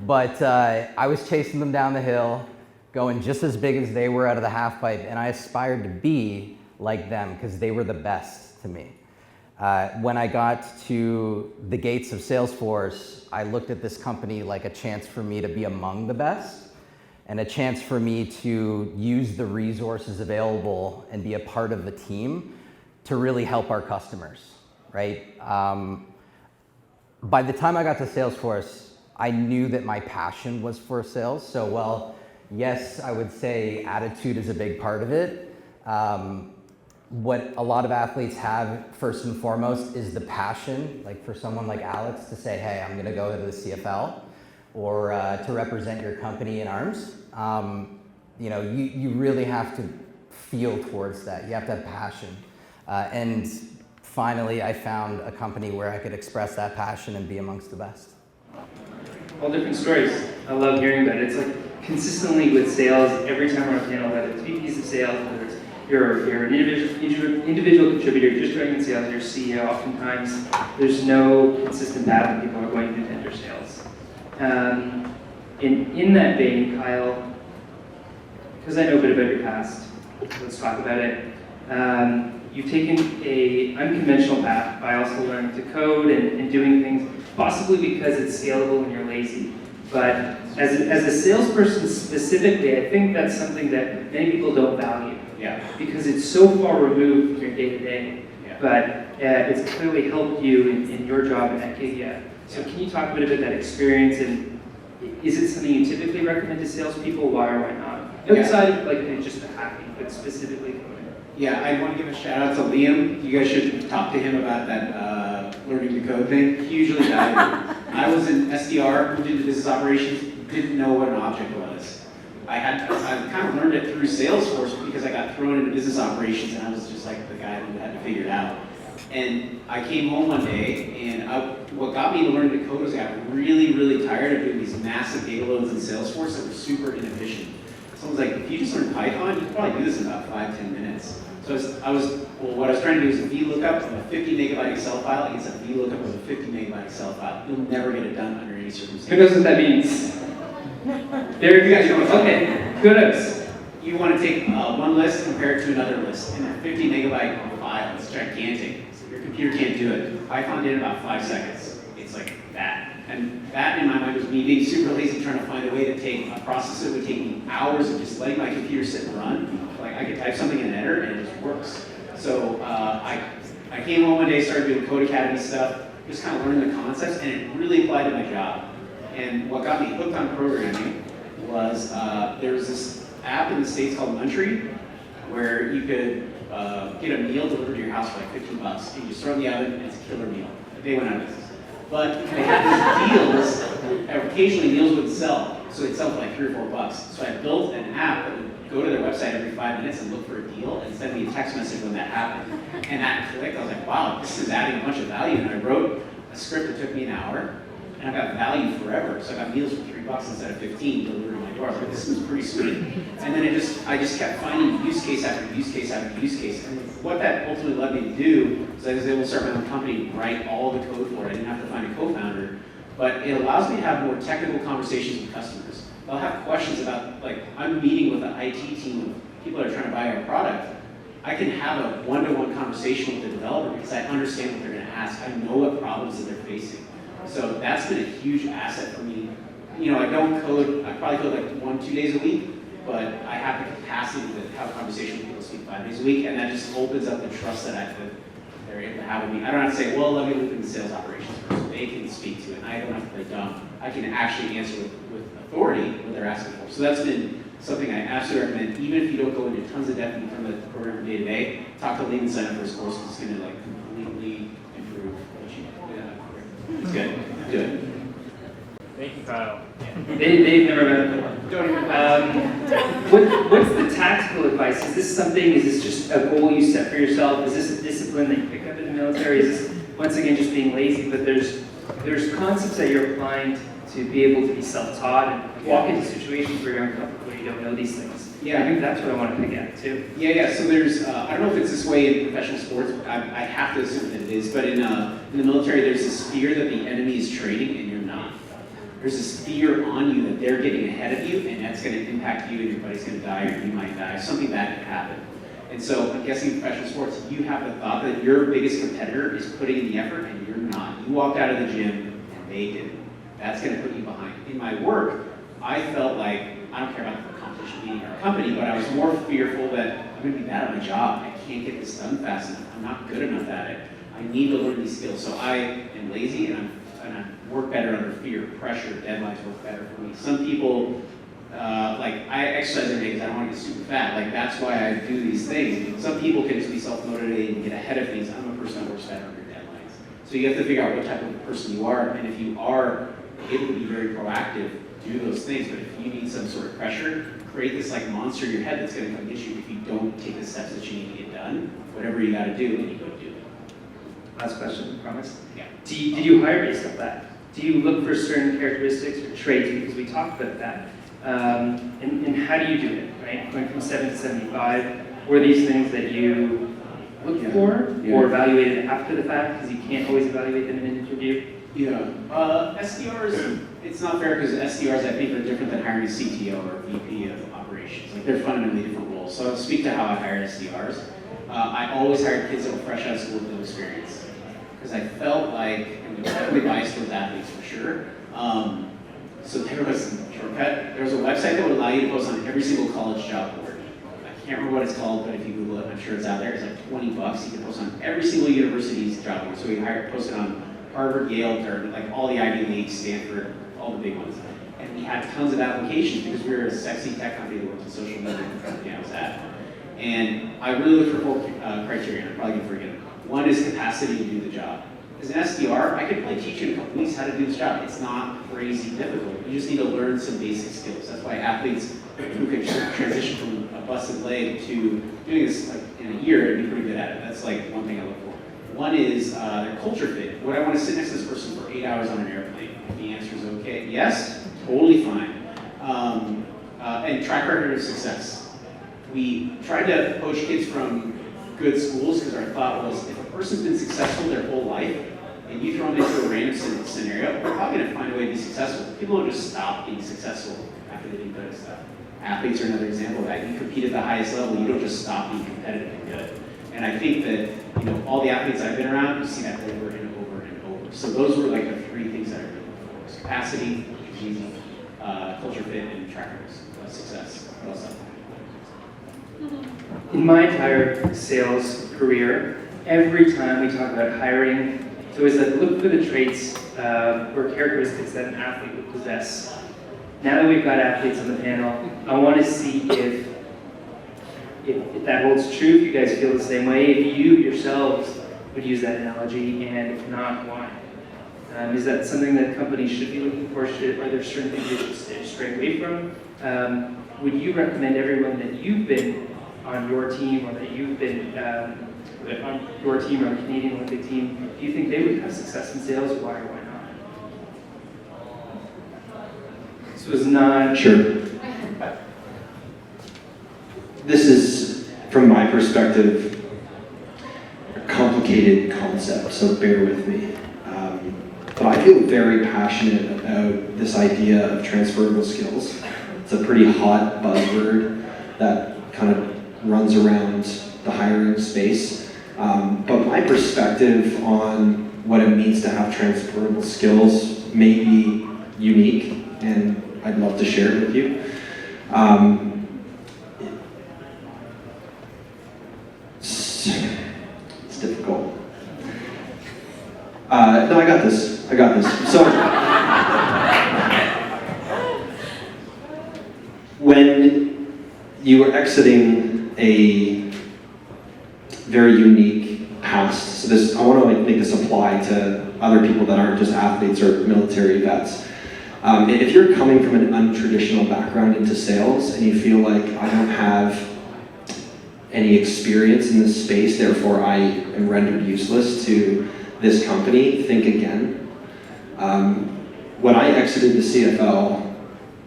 but I was chasing them down the hill, going just as big as they were out of the half pipe, and I aspired to be like them because they were the best to me. When I got to the gates of Salesforce, I looked at this company like a chance for me to be among the best, and a chance for me to use the resources available and be a part of the team to really help our customers, right? By the time I got to Salesforce, I knew that my passion was for sales. So while, yes, I would say attitude is a big part of it, what a lot of athletes have first and foremost is the passion, like for someone like Alex to say, hey, I'm gonna go to the CFL, or to represent your company in arms. You really have to feel towards that. You have to have passion. And finally, I found a company where I could express that passion and be amongst the best. All different stories. I love hearing about it. It's like consistently with sales, every time we're on a panel, whether it's VPs of sales, whether it's you're an individual contributor, just joining in sales, you're CEO, oftentimes there's no consistent path that people are going to enter sales. In that vein, Kyle, because I know a bit about your past, let's talk about it. You've taken an unconventional path by also learning to code and doing things, possibly because it's scalable and you're lazy. But as a salesperson specifically, I think that's something that many people don't value. Yeah. Because it's so far removed from your day-to-day. Yeah. But it's clearly helped you in your job at Giga. So can you talk a bit about that experience, and is it something you typically recommend to salespeople? Why or why not? Outside of like just the hacking, but specifically coding. Yeah, I want to give a shout out to Liam. You guys should talk to him about that learning to code thing. He usually died. I was an SDR who did the business operations, didn't know what an object was. I kind of learned it through Salesforce because I got thrown into business operations and I was just like the guy who had to figure it out. And I came home one day, and what got me to learn to code was I got really, really tired of doing these massive data loads in Salesforce that were super inefficient. So I was like, if you just learn Python, you could probably do this in about 5-10 minutes. So what I was trying to do is a VLOOKUP of a 50 megabyte Excel file against a VLOOKUP of a 50 megabyte Excel file. You'll never get it done under any circumstances. Who knows what that means? There you go. Okay, kudos. You want to take one list, compare it to another list, and a 50 megabyte file is gigantic. So your computer can't do it. Python did it in about 5 seconds. It's like that. And that, in my mind, was me being super lazy, trying to find a way to take a process that would take me hours of just letting my computer sit and run. Like I could type something in an editor and it just works. So I came home one day, started doing Code Academy stuff, just kind of learning the concepts, and it really applied to my job. And what got me hooked on programming was there was this app in the States called Muntree, where you could get a meal delivered to your house for like $15. You just throw it in the oven, and it's a killer meal. They went out of business. But they had these deals, occasionally meals would sell, so they'd sell for like $3 or $4. So I built an app that would go to their website every 5 minutes and look for a deal and send me a text message when that happened. And that clicked, I was like, wow, this is adding a bunch of value. And I wrote a script that took me an hour, and I got value forever. So I got meals for $3 instead of 15 delivered to my door. I was like, this is pretty sweet. And then I just kept finding use case after use case after use case. And what that ultimately led me to do is I was able to start my own company and write all the code for it. I didn't have to find a co-founder. But it allows me to have more technical conversations with customers. They'll have questions about, like, I'm meeting with an IT team of people that are trying to buy our product. I can have a one-to-one conversation with the developer because I understand what they're going to ask. I know what problems that they're facing. So that's been a huge asset for me. You know, I don't code, I probably code like 1-2 days a week, but I have the capacity to have a conversation with people who speak 5 days a week, and that just opens up the trust that they're able to have with me. I don't have to say, well, let me look into sales operations first. They can speak to it, and I don't have to play dumb. I can actually answer with authority what they're asking for. So that's been something I absolutely recommend, even if you don't go into tons of depth and become the programmer day to day, talk to Lee and sign up for his course because it's going to like completely improve what you do. It's good. Do it. Thank you, Kyle. They've never met before. Don't even. What's the tactical advice? Is this just a goal you set for yourself? Is this a discipline that you picked up in the military? Is this, once again, just being lazy? But there's concepts that you're applying to be able to be self-taught and walk into situations where you're uncomfortable, where you don't know these things. Yeah. I think that's what I want to pick at, too. Yeah, so there's, I don't know if it's this way in professional sports, but I have to assume that it is, but in the military, there's this fear that the enemy is trading and you're not. There's this fear on you that they're getting ahead of you, and that's going to impact you, and your buddy's going to die, or you might die. Something bad could happen. And so I'm guessing in professional sports, you have the thought that your biggest competitor is putting in the effort, and you're not. You walked out of the gym, and they didn't. That's going to put you behind. In my work, I felt like, I don't care about the competition being our company, but I was more fearful that I'm going to be bad at my job. I can't get this done fast enough. I'm not good enough at it. I need to learn these skills. So I am lazy, and I work better under fear, pressure, deadlines work better for me. Some people, like, I exercise every day because I don't want to get super fat. Like, that's why I do these things. Some people can just be self-motivated and get ahead of things. I'm a person that works better under deadlines. So you have to figure out what type of person you are, and if you are able to be very proactive, do those things. But if you need some sort of pressure, create this like monster in your head that's going to come get you if you don't take the steps that you need to get done. Whatever you got to do, then you go do it. Last question, I promise. Yeah. Did you hire based off that? Do you look for certain characteristics or traits? Because we talked about that. And how do you do it, right? Going from 7 to 75, were these things that you looked for or evaluated after the fact? Because you can't always evaluate them in an interview. Yeah. SDRs, it's not fair because SDRs I think are different than hiring a CTO or a VP of operations. Like they're fundamentally different roles. So I'll speak to how I hire SDRs. I always hired kids that were fresh out of school with no experience. Because I felt like, and there was definitely bias towards athletes for sure. So there was a shortcut. There was a website that would allow you to post on every single college job board. I can't remember what it's called, but if you Google it, I'm sure it's out there. It's like $20. You can post on every single university's job board. So we posted on Harvard, Yale, or like all the Ivy League, Stanford, all the big ones. And we had tons of applications because we were a sexy tech company that worked in social media and the company I was at. And I really look for 4 criteria, and I'm probably going to forget them. One is capacity to do the job. As an SDR, I could probably teach you in a couple weeks how to do this job. It's not crazy difficult. You just need to learn some basic skills. That's why athletes who can transition from a busted leg to doing this like in a year and be pretty good at it. That's like one thing I look for. One is their culture fit. Would I want to sit next to this person for 8 hours on an airplane? If the answer is okay, yes, totally fine. And track record of success. We tried to poach kids from good schools because our thought was if a person's been successful their whole life and you throw them into a random scenario, they're probably going to find a way to be successful. People don't just stop being successful after they do good at stuff. Athletes are another example of that. You compete at the highest level, you don't just stop being competitive and good. And I think that all the athletes I've been around, you see that over and over and over. So those were like the three things that I really look for: capacity, which is easy, culture fit, and track record of success. What else? In my entire sales career, every time we talk about hiring, it's always like, look for the traits or characteristics that an athlete would possess. Now that we've got athletes on the panel, I want to see if that holds true, if you guys feel the same way, if you yourselves would use that analogy, and if not, why? Is that something that companies should be looking for? Are there certain things they should stray away from? Would you recommend everyone that you've been on your team, or that you've been on your team or the Canadian Olympic team, do you think they would have success in sales? Why or why not? This was not... Sure. This is, from my perspective, a complicated concept, so bear with me. But I feel very passionate about this idea of transferable skills. It's a pretty hot buzzword that kind of runs around the hiring space. But my perspective on what it means to have transferable skills may be unique, and I'd love to share it with you. It's difficult. No, I got this. So, when you are exiting a very unique past, so this, I want to make this apply to other people that aren't just athletes or military vets. If you're coming from an untraditional background into sales and you feel like I don't have any experience in this space, therefore I am rendered useless to this company, think again. When I exited the CFL,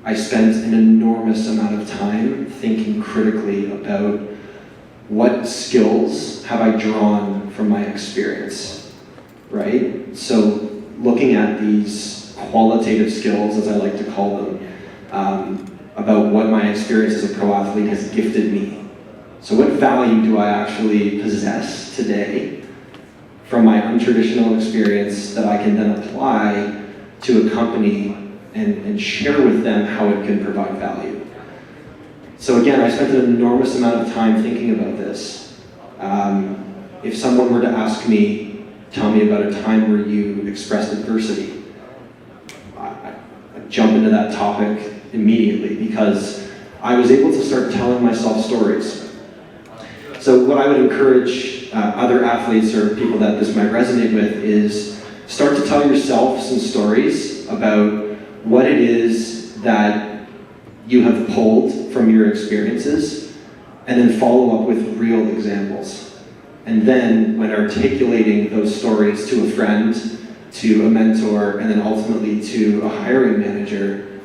I spent an enormous amount of time thinking critically about what skills have I drawn from my experience, right? So looking at these qualitative skills, as I like to call them, about what my experience as a pro athlete has gifted me. So what value do I actually possess today from my untraditional experience that I can then apply to a company and share with them how it can provide value? So again, I spent an enormous amount of time thinking about this. If someone were to ask me, tell me about a time where you expressed adversity, I'd jump into that topic immediately because I was able to start telling myself stories. So what I would encourage other athletes or people that this might resonate with is start to tell yourself some stories about what it is that you have pulled from your experiences, and then follow up with real examples. And then when articulating those stories to a friend, to a mentor, and then ultimately to a hiring manager,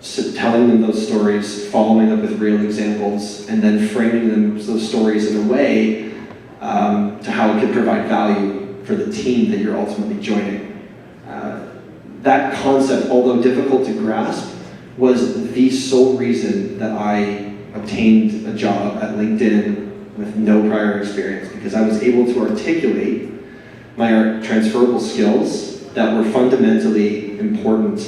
so telling them those stories, following up with real examples, and then framing those stories in a way to how it could provide value for the team that you're ultimately joining. That concept, although difficult to grasp, was the sole reason that I obtained a job at LinkedIn with no prior experience, because I was able to articulate my transferable skills that were fundamentally important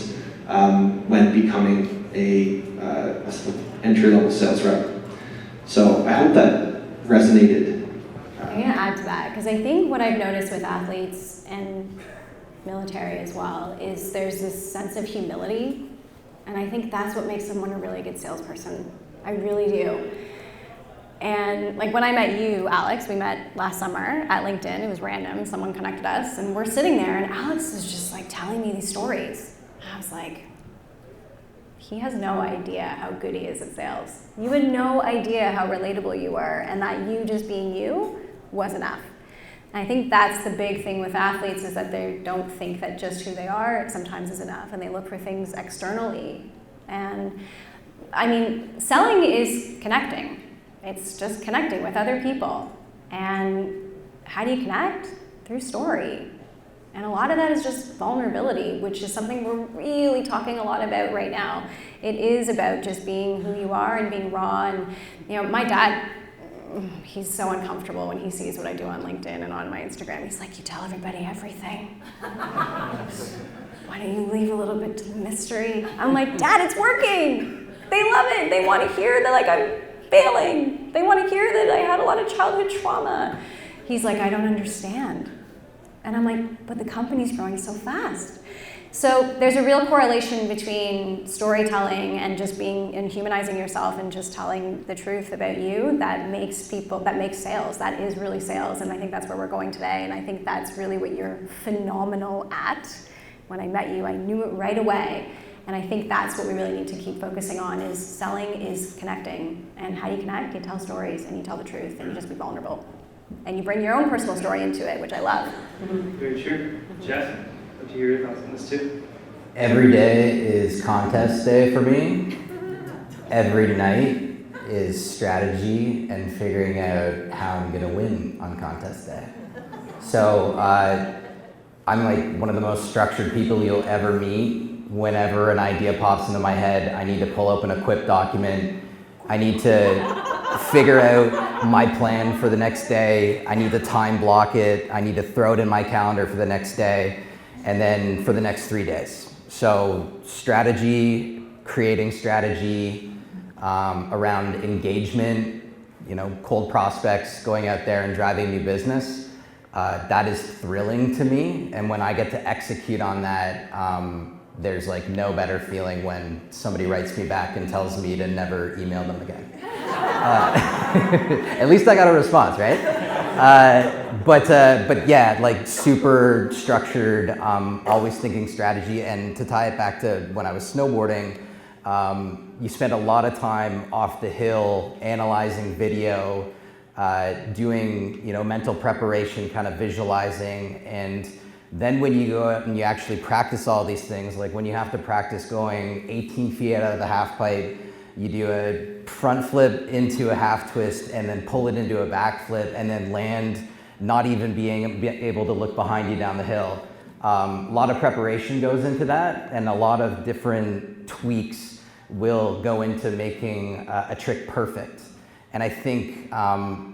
when becoming a entry-level sales rep. So I hope that resonated. I'm going to add to that, because I think what I've noticed with athletes and military as well is there's this sense of humility, and I think that's what makes someone a really good salesperson. I really do. And like when I met you, Alex, we met last summer at LinkedIn. It was random. Someone connected us, and we're sitting there, and Alex is just like telling me these stories. And I was like, he has no idea how good he is at sales. You had no idea how relatable you were, and that you just being you was enough. And I think that's the big thing with athletes is that they don't think that just who they are sometimes is enough, and they look for things externally. And I mean, selling is connecting. It's just connecting with other people. And how do you connect? Through story. And a lot of that is just vulnerability, which is something we're really talking a lot about right now. It is about just being who you are and being raw. And my dad, he's so uncomfortable when he sees what I do on LinkedIn and on my Instagram. He's like, you tell everybody everything. Why don't you leave a little bit to the mystery? I'm like, Dad, it's working. They love it. They want to hear that I'm failing. They want to hear that I had a lot of childhood trauma. He's like, I don't understand. And I'm like, but the company's growing so fast. So there's a real correlation between storytelling and just being and humanizing yourself and just telling the truth about you that makes sales. That is really sales, and I think that's where we're going today. And I think that's really what you're phenomenal at. When I met you, I knew it right away. And I think that's what we really need to keep focusing on is selling is connecting. And how do you connect? You tell stories and you tell the truth and you just be vulnerable. And you bring your own personal story into it, which I love. Very true. Jeff, what do you hear your thoughts on this too? Every day is contest day for me. Every night is strategy and figuring out how I'm gonna win on contest day. So I'm like one of the most structured people you'll ever meet. Whenever an idea pops into my head, I need to pull open a Quip document. I need to figure out my plan for the next day. I need to time block it. I need to throw it in my calendar for the next day and then for the next 3 days. So strategy, creating strategy around engagement, cold prospects, going out there and driving new business. That is thrilling to me. And when I get to execute on that, there's like no better feeling when somebody writes me back and tells me to never email them again. At least I got a response, right? But yeah, like super structured, always thinking strategy. And to tie it back to when I was snowboarding, you spend a lot of time off the hill, analyzing video, doing mental preparation, kind of visualizing, and then when you go out and you actually practice all these things, like when you have to practice going 18 feet out of the half pipe, you do a front flip into a half twist and then pull it into a back flip and then land, not even being able to look behind you down the hill. A lot of preparation goes into that, and a lot of different tweaks will go into making a trick perfect. And I think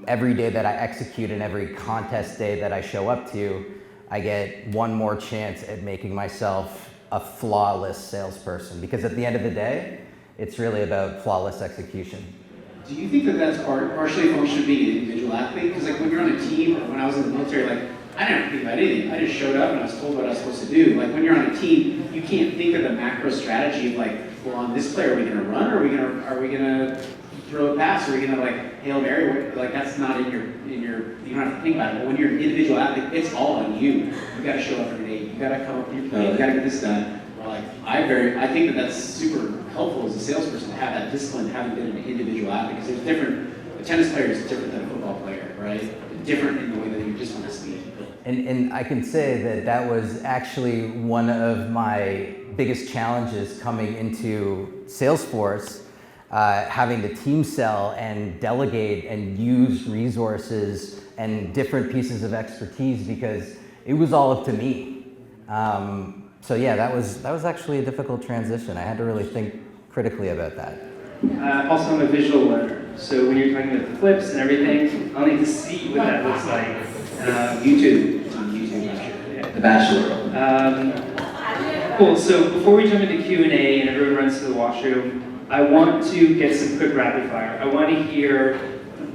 every day that I execute and every contest day that I show up to, I get one more chance at making myself a flawless salesperson, because at the end of the day, it's really about flawless execution. Do you think that that's partially a function of being an individual athlete? Because like when you're on a team, or when I was in the military, like I didn't think about anything. I just showed up and I was told what I was supposed to do. Like when you're on a team, you can't think of the macro strategy of like, well, on this play, are we gonna run, or are we gonna throw a pass, or are we gonna like Hail Mary? Like that's not in your you don't have to think about it. But when you're an individual athlete, it's all on you. You gotta show up every day. You gotta come up with your plan. You gotta get this done. Like I think that's super helpful as a salesperson to have that discipline, having been an individual athlete, because there's different. A tennis player is different than a football player, right? Different in the way that you just want to speak. And I can say that was actually one of my biggest challenges coming into Salesforce, having to team sell and delegate and use resources and different pieces of expertise, because it was all up to me. So yeah, that was actually a difficult transition. I had to really think critically about that. Also, I'm a visual learner, so when you're talking about the flips and everything, I'll need to see what that looks like. YouTube. It's on YouTube. Yeah. The Bachelor. Cool. So before we jump into Q&A and everyone runs to the washroom, I want to get some quick rapid fire. I want to hear,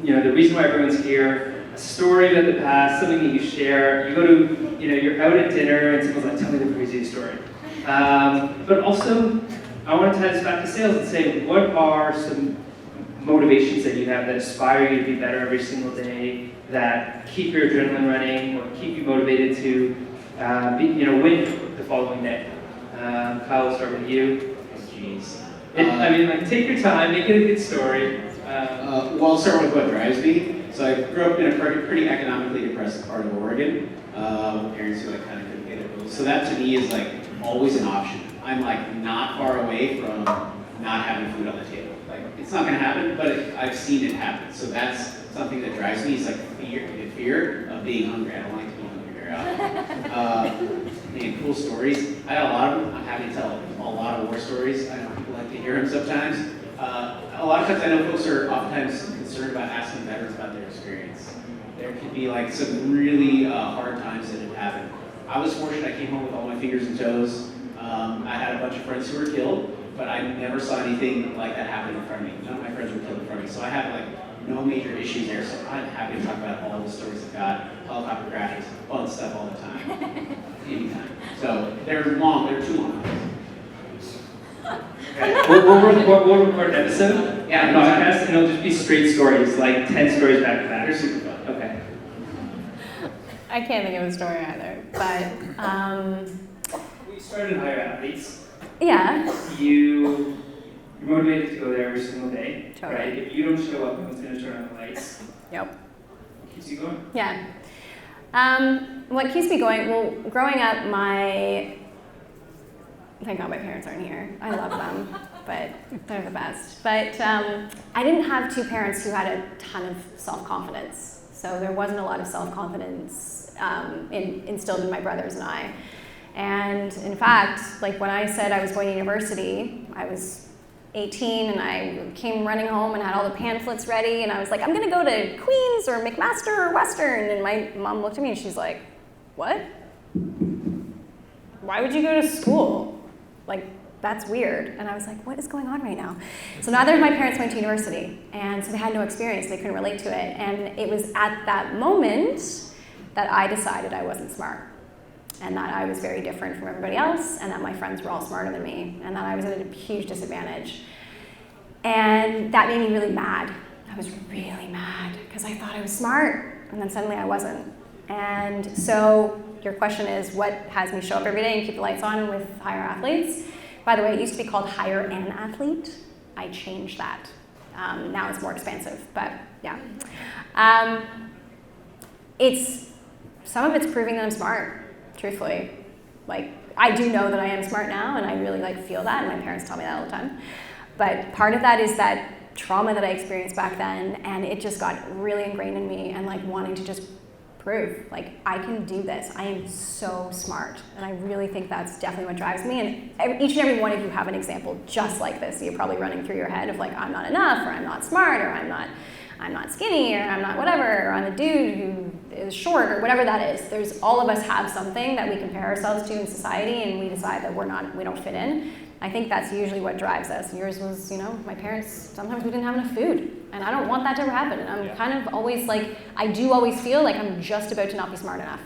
the reason why everyone's here, a story about the past, something that you share. You go to, you're out at dinner and someone's like, tell me the craziest story. But also, I want to tie this back to sales and say, what are some motivations that you have that inspire you to be better every single day, that keep your adrenaline running, or keep you motivated to win the following day? Kyle, we'll start with you. Jeez. I mean, like, take your time, make it a good story. Well, I'll start with what drives me. So I grew up in a pretty economically depressed part of Oregon, with parents who like kind of couldn't pay their bills. So that to me is like always an option. I'm like not far away from not having food on the table. Like it's not gonna happen, but I've seen it happen. So that's something that drives me. It's like the fear of being hungry. I don't like to be hungry very often. Man, cool stories. I had a lot of them. I'm happy to tell a lot of war stories. I know people like to hear them sometimes. A lot of times I know folks are oftentimes concerned about asking veterans about their experience. There could be like some really hard times that have happened. I was fortunate, I came home with all my fingers and toes. I had a bunch of friends who were killed, but I never saw anything like that happen in front of me. None of my friends were killed in front of me, so I have like no major issues there. So I'm happy to talk about all the stories I've got, helicopter crashes, fun stuff all the time, anytime. So they're too long. Okay. We'll record an episode, Yeah, podcast, and it'll just be straight stories, like 10 stories back to back. They're super fun. Okay. I can't think of a story either, but We started in Higher Athletes. yeah. You're motivated to go there every single day, Totally. right? If you don't show up, no one's going to turn on the lights. Yep. What keeps you going? Yeah. What keeps me going? Well, growing up, thank God my parents aren't here. I love them, but they're the best. But I didn't have two parents who had a ton of self-confidence. So there wasn't a lot of self-confidence instilled in my brothers and I. And in fact, like when I said I was going to university, I was 18 and I came running home and had all the pamphlets ready and I was like, I'm gonna go to Queens or McMaster or Western. And my mom looked at me and she's like, what? Why would you go to school? Like, that's weird. And I was like, what is going on right now? So neither of my parents went to university, and so they had no experience, they couldn't relate to it. And it was at that moment that I decided I wasn't smart, and that I was very different from everybody else, and that my friends were all smarter than me, and that I was at a huge disadvantage. And that made me really mad. I was really mad, because I thought I was smart, and then suddenly I wasn't. And so your question is, what has me show up every day and keep the lights on with Higher Athletes? By the way, it used to be called Hire an Athlete. I changed that. Now it's more expansive, but yeah. Some of it's proving that I'm smart, truthfully. Like, I do know that I am smart now, and I really feel that, and my parents tell me that all the time. But part of that is that trauma that I experienced back then, and it just got really ingrained in me, and wanting to just prove, I can do this. I am so smart. And I really think that's definitely what drives me. And each and every one of you have an example just like this. You're probably running through your head of I'm not enough, or I'm not smart, or I'm not skinny, or I'm not whatever, or I'm a dude who is short, or whatever that is. All of us have something that we compare ourselves to in society, and we decide that we don't fit in. I think that's usually what drives us. Yours was, my parents, sometimes we didn't have enough food. And I don't want that to ever happen. And I'm kind of always I do always feel like I'm just about to not be smart enough.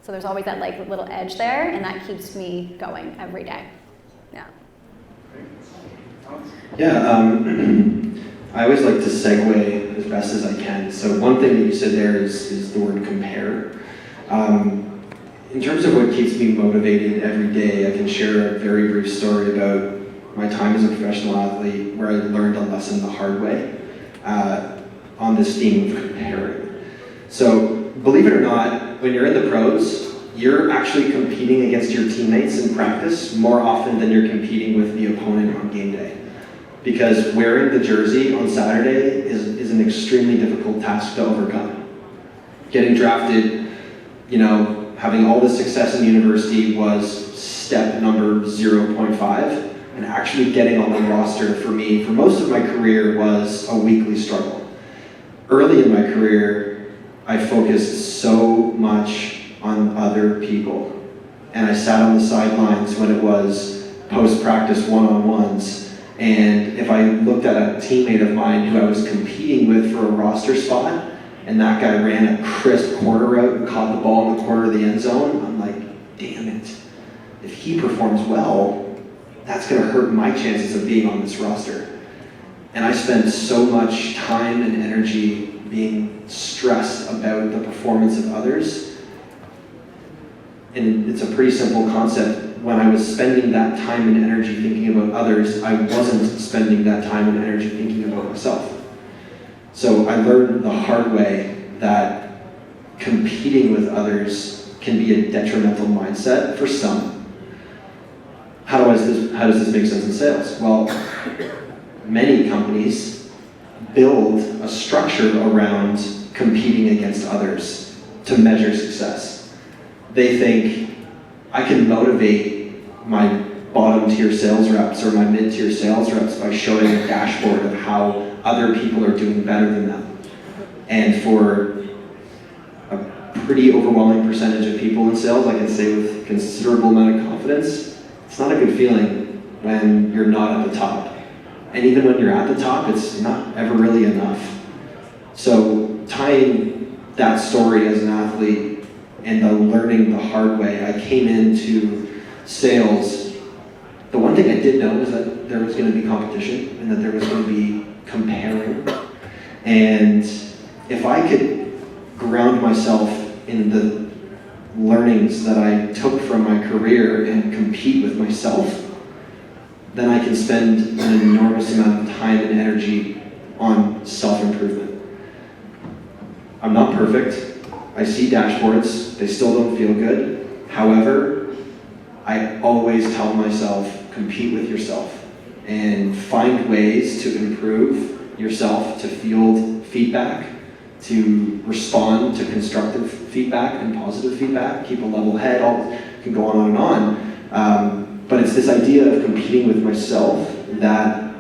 So there's always that little edge there, and that keeps me going every day. Yeah. Yeah, I always like to segue as best as I can. So one thing that you said there is the word compare. In terms of what keeps me motivated every day, I can share a very brief story about my time as a professional athlete where I learned a lesson the hard way on this theme of comparing. So believe it or not, when you're in the pros, you're actually competing against your teammates in practice more often than you're competing with the opponent on game day. Because wearing the jersey on Saturday is an extremely difficult task to overcome. Getting drafted, having all the success in university was step number 0.5, and actually getting on the roster for me, for most of my career, was a weekly struggle. Early in my career, I focused so much on other people, and I sat on the sidelines when it was post-practice one-on-ones, and if I looked at a teammate of mine who I was competing with for a roster spot, and that guy ran a crisp corner route and caught the ball in the corner of the end zone, I'm like, damn it. If he performs well, that's going to hurt my chances of being on this roster. And I spend so much time and energy being stressed about the performance of others. And it's a pretty simple concept. when I was spending that time and energy thinking about others, I wasn't spending that time and energy thinking about myself. So I learned the hard way that competing with others can be a detrimental mindset for some. How does this make sense in sales? Well, many companies build a structure around competing against others to measure success. They think, I can motivate my bottom tier sales reps or my mid tier sales reps by showing a dashboard of how other people are doing better than them. And for a pretty overwhelming percentage of people in sales, I can say with considerable amount of confidence, it's not a good feeling when you're not at the top. And even when you're at the top, it's not ever really enough. So tying that story as an athlete and the learning the hard way, I came into sales. The one thing I did know is that there was going to be competition and that there was going to be comparing. And if I could ground myself in the learnings that I took from my career and compete with myself, then I can spend an enormous amount of time and energy on self-improvement. I'm not perfect. I see dashboards, they still don't feel good. However, I always tell myself, compete with yourself and find ways to improve yourself, to field feedback, to respond to constructive feedback and positive feedback, keep a level head, can go on and on. But it's this idea of competing with myself that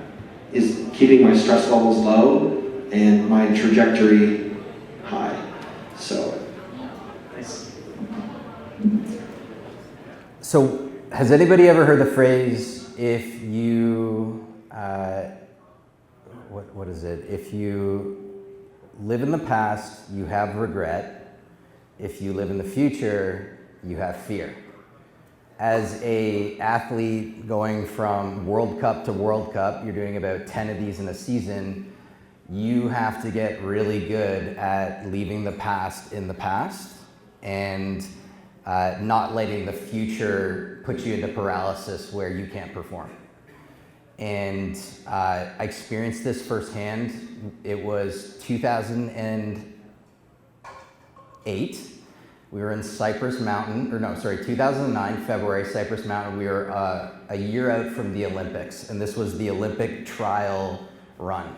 is keeping my stress levels low and my trajectory high. So. So, has anybody ever heard the phrase, if you, what is it? If you live in the past, you have regret. If you live in the future, you have fear. As an athlete going from World Cup to World Cup, you're doing about 10 of these in a season, you have to get really good at leaving the past in the past and not letting the future put you into paralysis where you can't perform. And I experienced this firsthand. It was 2008. We were in 2009, February, Cypress Mountain. We were a year out from the Olympics, and this was the Olympic trial run.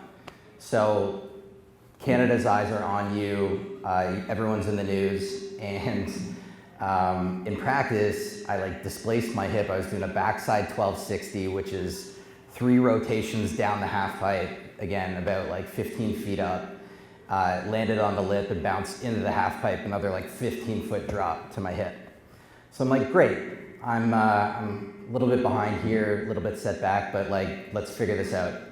So Canada's eyes are on you, everyone's in the news, and in practice, I displaced my hip. I was doing a backside 1260, which is 3 rotations down the half pipe, again, about 15 feet up. Landed on the lip and bounced into the half pipe, another 15-foot drop to my hip. So I'm great. I'm a little bit behind here, a little bit set back, but let's figure this out.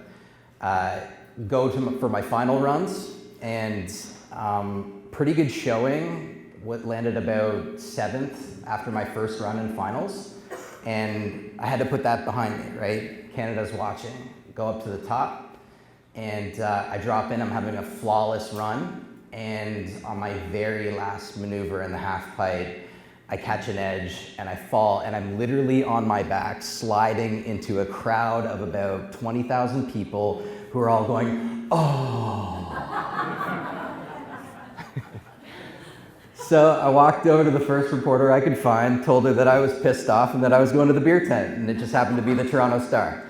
For my final runs, and pretty good showing. Landed about 7th after my first run in finals, and I had to put that behind me, right? Canada's watching. Go up to the top. And I drop in, I'm having a flawless run, and on my very last maneuver in the half pipe, I catch an edge and I fall, and I'm literally on my back sliding into a crowd of about 20,000 people who are all going, oh. So I walked over to the first reporter I could find, told her that I was pissed off and that I was going to the beer tent, and it just happened to be the Toronto Star.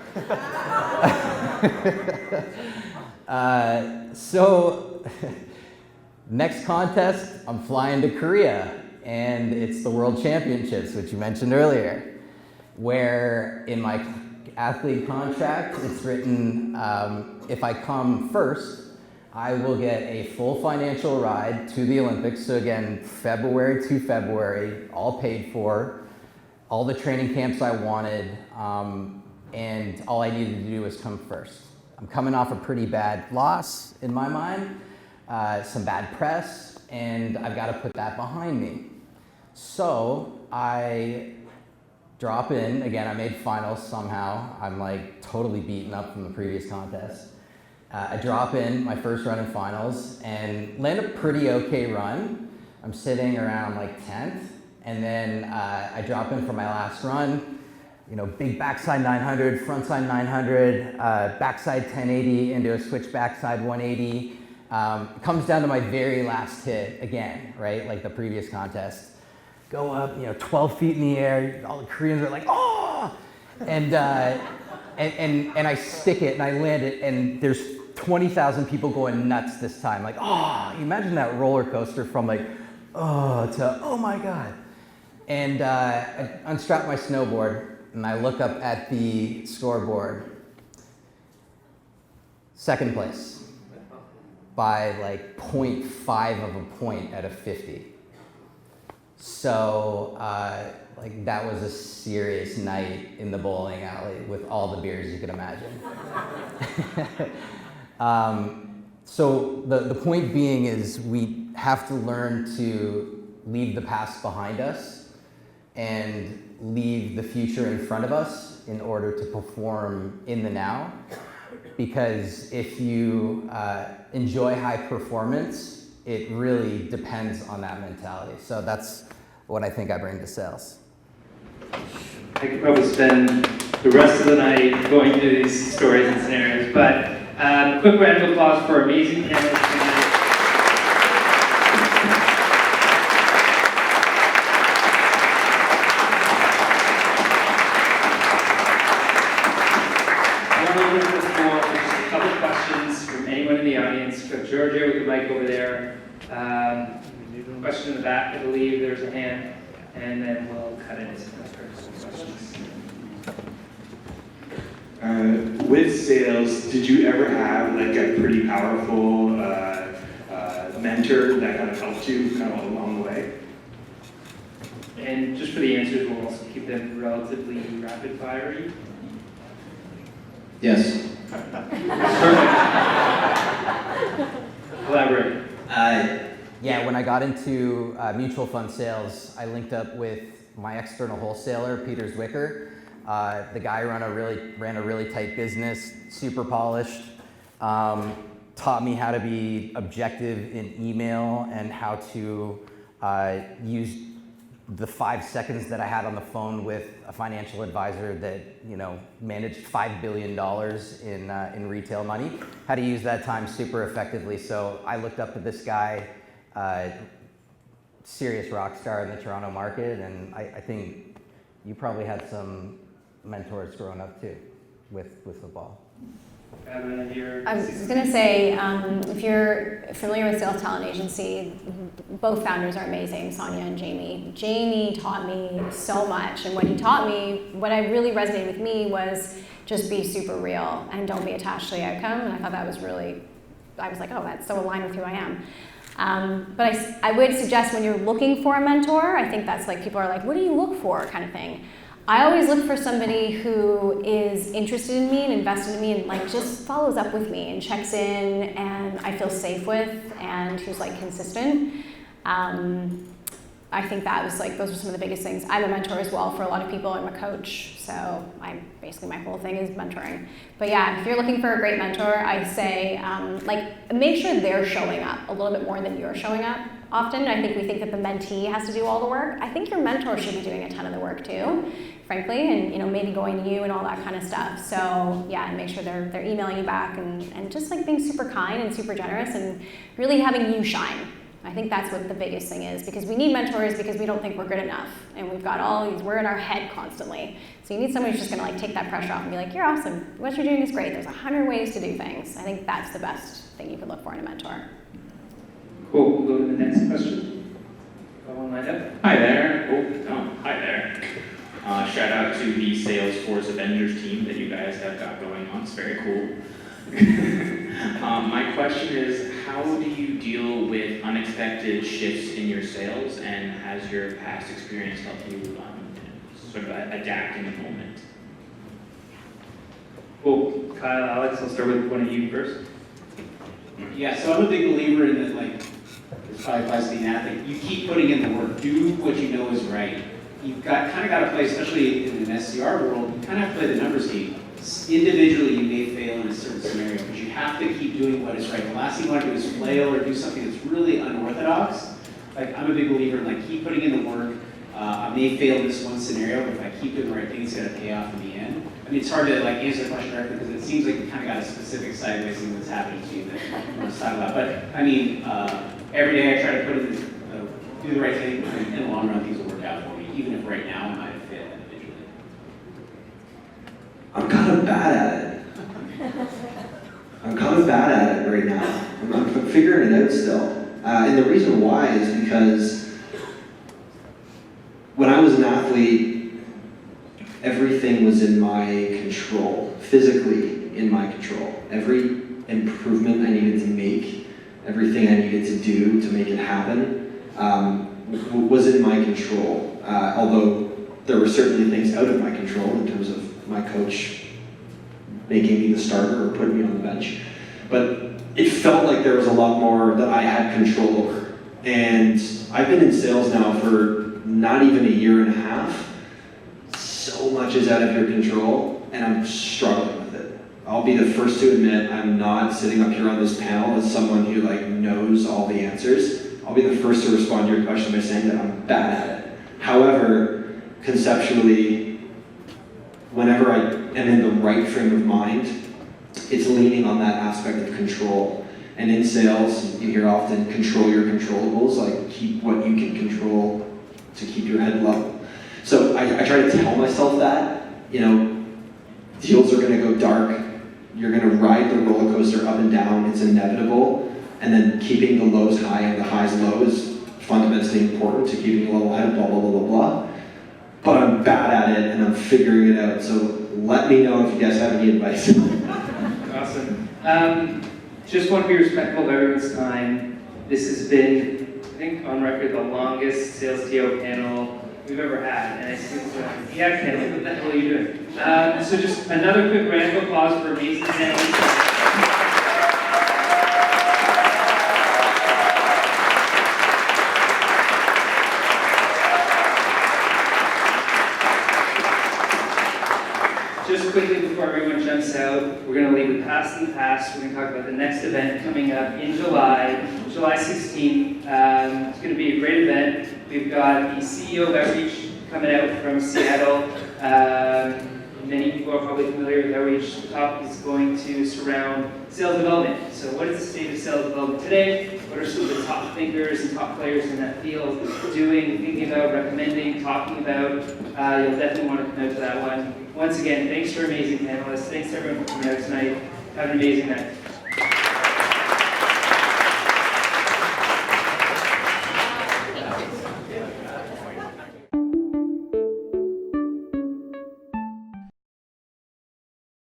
So next contest, I'm flying to Korea, and it's the World Championships, which you mentioned earlier, where in my athlete contract, it's written, if I come first, I will get a full financial ride to the Olympics. So again, February to February, all paid for, all the training camps I wanted, and all I needed to do was come first. I'm coming off a pretty bad loss in my mind, some bad press, and I've got to put that behind me. So I drop in, again, I made finals somehow. I'm totally beaten up from the previous contest. I drop in my first run in finals and land a pretty okay run. I'm sitting around 10th, and then I drop in for my last run. big backside 900, frontside 900, backside 1080 into a switch backside 180. It comes down to my very last hit again, right? Like the previous contest. Go up, 12 feet in the air. All the Koreans are like, oh! And I stick it and I land it, and there's 20,000 people going nuts this time. Like, oh! You imagine that roller coaster from like, oh, to oh my God. And I unstrap my snowboard and I look up at the scoreboard. Second place by like 0.5 of a point out of 50. So like that was a serious night in the bowling alley with all the beers you could imagine. So the point being is we have to learn to leave the past behind us and leave the future in front of us in order to perform in the now. Because if you enjoy high performance, it really depends on that mentality. So that's what I think I bring to sales. I could probably spend the rest of the night going through these stories and scenarios, but quick round of applause for our amazing panelists tonight. I want to open up the floor for just a couple questions from anyone in the audience. We've got Giorgio with the mic over there. Question in the back, I believe there's a hand, and then we'll cut into some questions. With sales, did you ever have like a pretty powerful mentor that kind of helped you kind of along the way? And just for the answers, we'll also keep them relatively rapid fire. Yes. Elaborate. Yeah, when I got into mutual fund sales, I linked up with my external wholesaler, Peter Zwicker. The guy ran a really tight business, super polished, taught me how to be objective in email and how to use the 5 seconds that I had on the phone with a financial advisor that managed $5 billion in retail money, how to use that time super effectively. So I looked up to this guy, serious rock star in the Toronto market, and I think you probably had some mentors growing up too with football. I was going to say, if you're familiar with Sales Talent Agency, both founders are amazing, Sonia and Jamie. Jamie taught me so much, and what he taught me, what I really resonated with me was just be super real and don't be attached to the outcome. And I thought that was really, I was like, oh, that's so aligned with who I am. But I would suggest when you're looking for a mentor, I think that's like, people are like, what do you look for kind of thing. I always look for somebody who is interested in me and invested in me and like just follows up with me and checks in and I feel safe with and who's like consistent. I think that was like, those are some of the biggest things. I'm a mentor as well for a lot of people. I'm a coach, so basically my whole thing is mentoring. But yeah, if you're looking for a great mentor, I'd say like make sure they're showing up a little bit more than you're showing up. Often I think we think that the mentee has to do all the work. I think your mentor should be doing a ton of the work too, frankly, and maybe going to you and all that kind of stuff. So yeah, and make sure they're emailing you back and just like being super kind and super generous and really having you shine. I think that's what the biggest thing is, because we need mentors because we don't think we're good enough, and we've got all these, we're in our head constantly. So you need someone who's just gonna like take that pressure off and be like, you're awesome, what you're doing is great, there's 100 ways to do things. I think that's the best thing you could look for in a mentor. Cool, we'll go to the next question. Got one lined up. Hi there. Hi there. Shout out to the Salesforce Avengers team that you guys have got going on. It's very cool. My question is, how do you deal with unexpected shifts in your sales, and has your past experience helped you sort of adapt in the moment? Cool. Kyle, Alex, I'll start with one of you first. Yeah, so I'm a big believer in that, like, this probably applies to the athlete. You keep putting in the work. Do what you know is right. You've kind of got to play, especially in an SDR world, you kind of have to play the numbers game. Individually, you may fail in a certain scenario, but you have to keep doing what is right. The last thing you want to do is flail or do something that's really unorthodox. Like, I'm a big believer in, like, keep putting in the work. I may fail in this one scenario, but if I keep doing the right thing, it's going to pay off in the end. I mean, it's hard to like answer the question directly because it seems like you kind of got a specific sideways thing that's happening to you that you want to talk about. But I mean, every day I try to put in, do the right thing, and in the long run, things will work out for me, even if right now I might have failed individually. I'm kind of bad at it. I'm kind of bad at it right now. I'm figuring it out still. And the reason why is because when I was an athlete, everything was in my control, physically in my control. Every improvement I needed to make, everything I needed to do to make it happen was in my control. Although there were certainly things out of my control in terms of my coach making me the starter or putting me on the bench. But it felt like there was a lot more that I had control over. And I've been in sales now for not even a year and a half. So much is out of your control, and I'm struggling with it. I'll be the first to admit I'm not sitting up here on this panel as someone who like knows all the answers. I'll be the first to respond to your question by saying that I'm bad at it. However, conceptually, whenever I am in the right frame of mind, it's leaning on that aspect of control. And in sales, you hear often control your controllables, like keep what you can control to keep your head level. So I try to tell myself that, you know, deals are gonna go dark, you're gonna ride the roller coaster up and down, it's inevitable, and then keeping the lows high and the highs low is fundamentally important to keeping a level head, blah, blah, blah, blah, blah. But I'm bad at it and I'm figuring it out, so let me know if you guys have any advice. Awesome. Just want to be respectful of everyone's time. This has been, I think, on record, the longest SalesTO panel we've ever had. And I think, yeah, Ken, what the hell are you doing? So just another quick round of applause for amazing panelists. Just quickly before everyone jumps out, we're going to leave the past in the past. We're going to talk about the next event coming up in July 16th. It's going to be a great event. We've got the CEO of Outreach coming out from Seattle. Many people are probably familiar with Outreach. The topic is going to surround sales development. So what is the state of sales development today? What are some of the top thinkers and top players in that field doing, thinking about, recommending, talking about? You'll definitely want to come out to that one. Once again, thanks for amazing panelists. Thanks to everyone for coming out tonight. Have an amazing night.